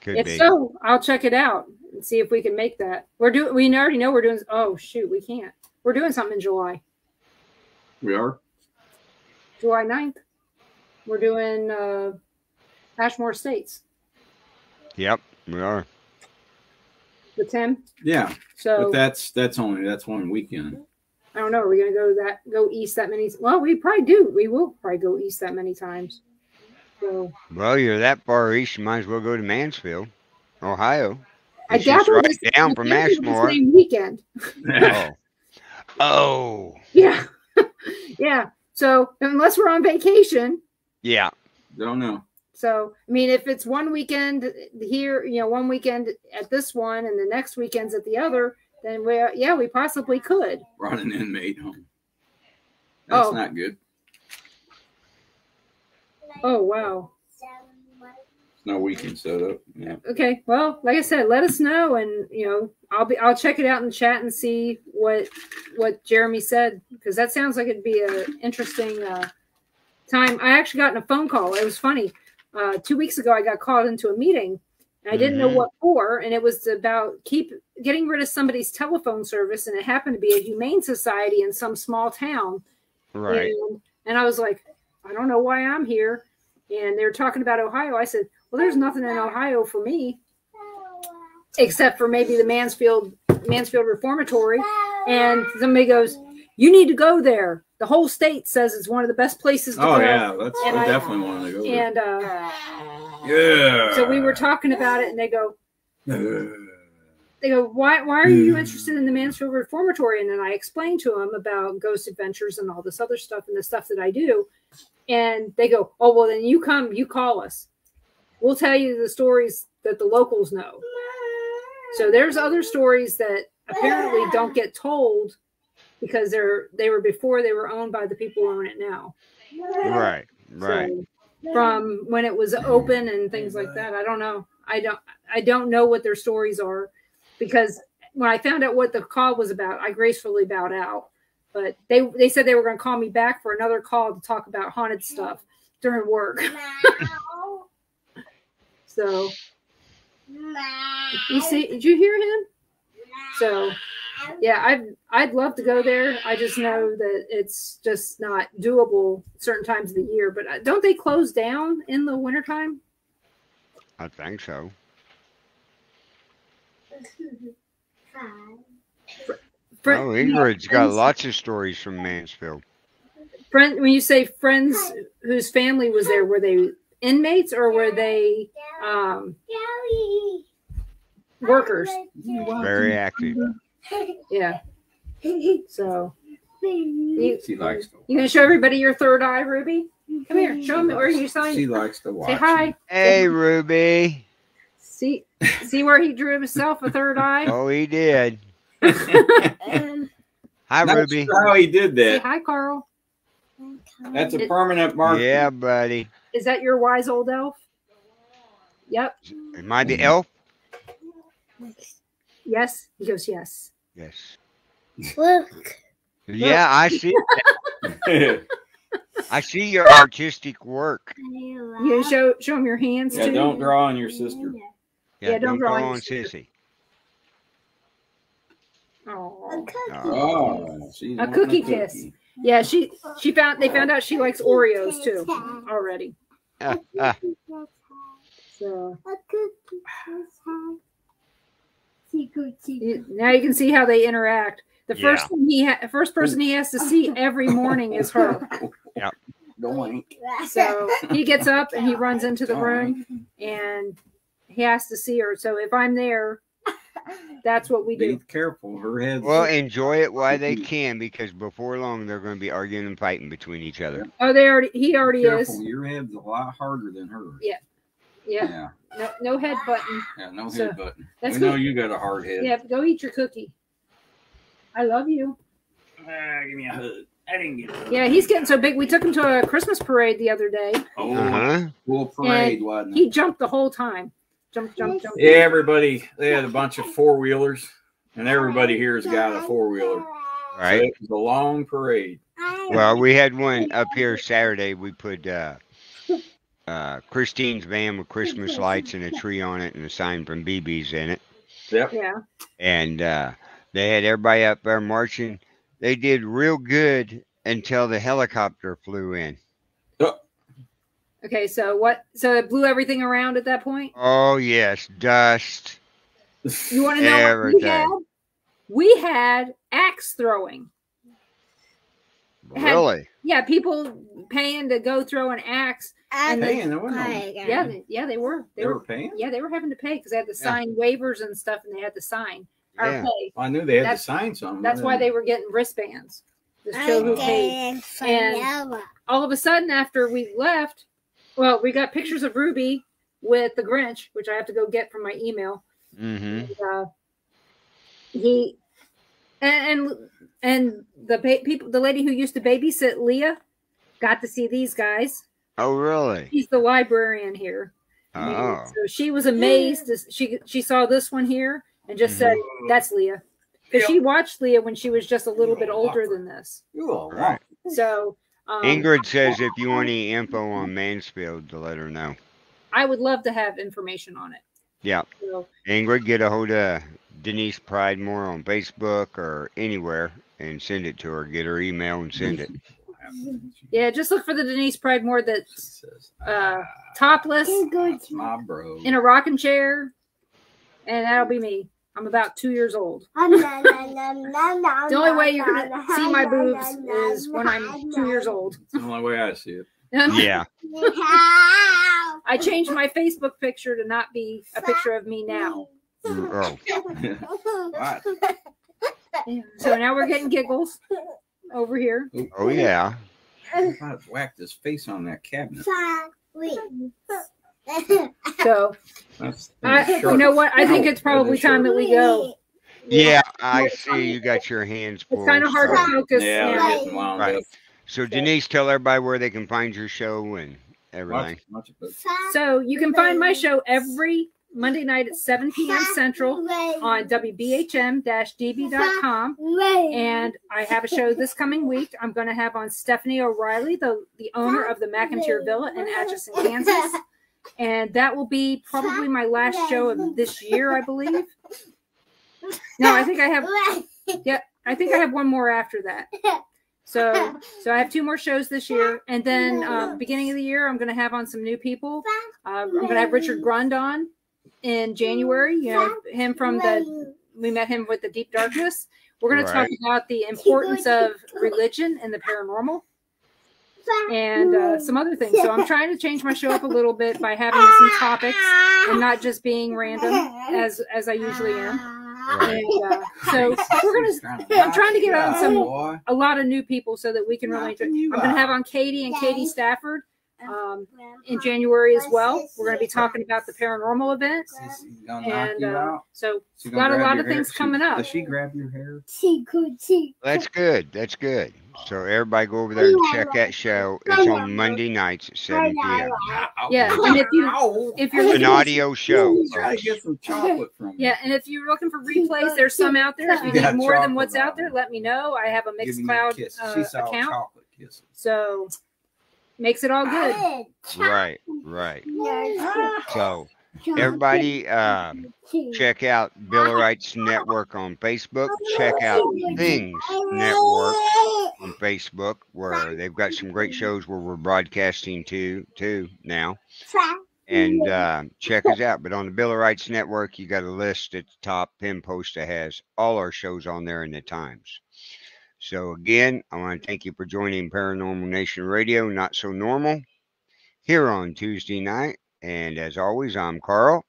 If so, I'll check it out and see if we can make that. We already know we're doing. Oh shoot, we can't. We're doing something in July. We are. July 9th. We're doing Ashmore Estates. Yep, we are. The 10. Yeah. So but that's one weekend. I don't know. Are we going to go east that many? Well, we probably do. We will probably go east that many times. So. Well, you're that far east, you might as well go to Mansfield, Ohio. I doubt right down from Ashmore. Same weekend. Oh. Yeah. Yeah. So unless we're on vacation. Yeah. Don't know. So, I mean, if it's one weekend here, one weekend at this one and the next weekend's at the other, then we possibly could. Brought an inmate home. That's not good. Oh, wow. No weekend set up. Yeah. Okay. Well, like I said, let us know, and I'll check it out in the chat and see what Jeremy said, because that sounds like it'd be an interesting time. I actually got in a phone call. It was funny. 2 weeks ago, I got called into a meeting, and I didn't know what for, and it was about getting rid of somebody's telephone service, and it happened to be a humane society in some small town. Right. And I was like, I don't know why I'm here. And they were talking about Ohio. I said, well, there's nothing in Ohio for me, except for maybe the Mansfield Reformatory. And somebody goes, you need to go there. The whole state says it's one of the best places to go. Oh, yeah. I definitely want to go there. And yeah. So we were talking about it, and they go, why are you interested in the Mansfield Reformatory? And then I explained to them about Ghost Adventures and all this other stuff and the stuff that I do. And they go, oh, well, then you call us. We'll tell you the stories that the locals know. So there's other stories that apparently don't get told because they were before they were owned by the people who own it now. Right. So, from when it was open and things like that. I don't know. I don't know what their stories are, because when I found out what the call was about, I gracefully bowed out. But they said they were going to call me back for another call to talk about haunted stuff during work. So, did you hear him? So, yeah, I'd love to go there. I just know that it's just not doable certain times of the year. But don't they close down in the wintertime? I think so. Ingrid's got lots of stories from Mansfield. When you say friends whose family was there, were they inmates or were they workers? Very active. Yeah. So you likes to. You gonna show everybody your third eye, Ruby? Come here, show them where you signed. She likes to watch. Say hi. Hey, Ruby. See where he drew himself a third eye? Oh, he did. Hi, Ruby. How he did that. Say hi, Carl. That's a permanent marker. Yeah, buddy. Is that your wise old elf? Yep. Am I the elf? Yes. He goes, yes. Yes. Look. Yeah, I see that. I see your artistic work. You show him your hands too. Don't draw on your sister. Yeah, don't draw on Sissy. Oh, Oh, she's a wanting cookie kiss. Yeah, they found out she likes Oreos too already. So now you can see how they interact. The first person he has to see every morning is her. Yep. So he gets up and he runs into the room and he has to see her. So if I'm there, that's what we do. Be careful, her head's. Well, enjoy it while they can, because before long they're going to be arguing and fighting between each other. Oh, he already careful. is. Your head's a lot harder than hers. Yeah. No head button. Yeah, no head button. That's we know you got a hard head. Yeah, go eat your cookie. I love you. Give me a hug. I didn't get it. Yeah, he's getting so big. We took him to a Christmas parade the other day. Oh, cool parade, wasn't it? He jumped the whole time. Jump. Yeah, everybody, they had a bunch of four-wheelers, and everybody here has got a four-wheeler. Right. So it was a long parade. Well, we had one up here Saturday. We put Christine's van with Christmas lights and a tree on it and a sign from BB's in it. Yep. Yeah. And they had everybody up there marching. They did real good until the helicopter flew in. Okay, so what? So it blew everything around at that point? Oh, yes. Dust. You want to know everything. what we had axe throwing. Really? Yeah, people paying to go throw an axe. And Paying, there wasn't no- they were. They were paying? Yeah, they were having to pay because they had to sign waivers and stuff, and they had to sign our Yeah. pay. I knew they had to sign something. That's why they were getting wristbands to show who paid. And all of a sudden, after we left, well, we got pictures of Ruby with the Grinch, which I have to go get from my email. Mm-hmm. And the lady who used to babysit Leah got to see these guys. Oh, really? She's the librarian here. Oh. So she was amazed. She saw this one here and just said, "That's Leah," because she watched Leah when she was just a little bit older than this. Right. So Ingrid says if you want any info on Mansfield, to let her know. I would love to have information on it. Yeah. So, Ingrid, get a hold of Denise Pridemore on Facebook or anywhere and send it to her. Get her email and send it. yeah, just look for the Denise Pridemore that's topless My bro. in a rocking chair, and that'll be me. I'm about 2 years old. The only way you're going to see my boobs is when I'm 2 years old. That's the only way I see it. Yeah. I changed my Facebook picture to not be a picture of me now. Oh. Right. So now we're getting giggles over here. Oh, yeah. I whacked his face on that cabinet. So, That's you know what? I think it's probably time that we go. Yeah, I see you got your hands full. It's kind of hard to focus. Yeah, and- I'm getting wound Right. up. So, Denise, tell everybody where they can find your show and everything. Much of it. So you can find my show every Monday night at 7 p.m. Central on WBHM-DB.com. And I have a show this coming week. I'm going to have on Stephanie O'Reilly, the owner of the McIntyre Villa in Atchison, Kansas. And that will be probably my last show of this year, I believe. No, I think I have one more after that. So I have 2 more shows this year, and then beginning of the year, I'm going to have on some new people. I'm going to have Richard Grund on in January. You know him from we met him with the Deep Darkness. We're going to talk about the importance of religion and the paranormal, and some other things. So I'm trying to change my show up a little bit by having some topics and not just being random as I usually am. Right. And, so I'm trying to get on a lot of new people so that we can really enjoy. I'm going to have on Katie and Katie Stafford in January as well. We're going to be talking about the paranormal event, and so got a lot of things coming up. Does she grab your hair? That's good. That's good. So everybody go over there and check that show. It's on Monday nights at 7 p.m. Yeah, and if you're It's an looking audio show. Try to get some chocolate from me. yeah, and if you're looking for replays, there's some out there. If you need more than what's out there, let me know. I have a Mixcloud account, Kisses. so makes it all good. Right. So Everybody, check out Bill Wright's Network on Facebook. Check out Things Network on Facebook, where they've got some great shows where we're broadcasting too now. And check us out. But on the Bill Wright's Network, you got a list at the top, pin post that has all our shows on there and the times. So again, I want to thank you for joining Paranormal Nation Radio, Not So Normal, here on Tuesday night. And as always, I'm Carl.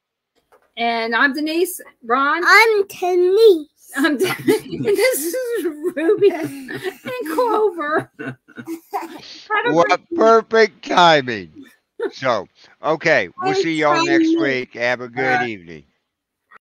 And I'm Denise. Ron. I'm Denise. And this is Ruby and Clover. What perfect timing. So, okay, we'll see y'all next week. Have a good evening.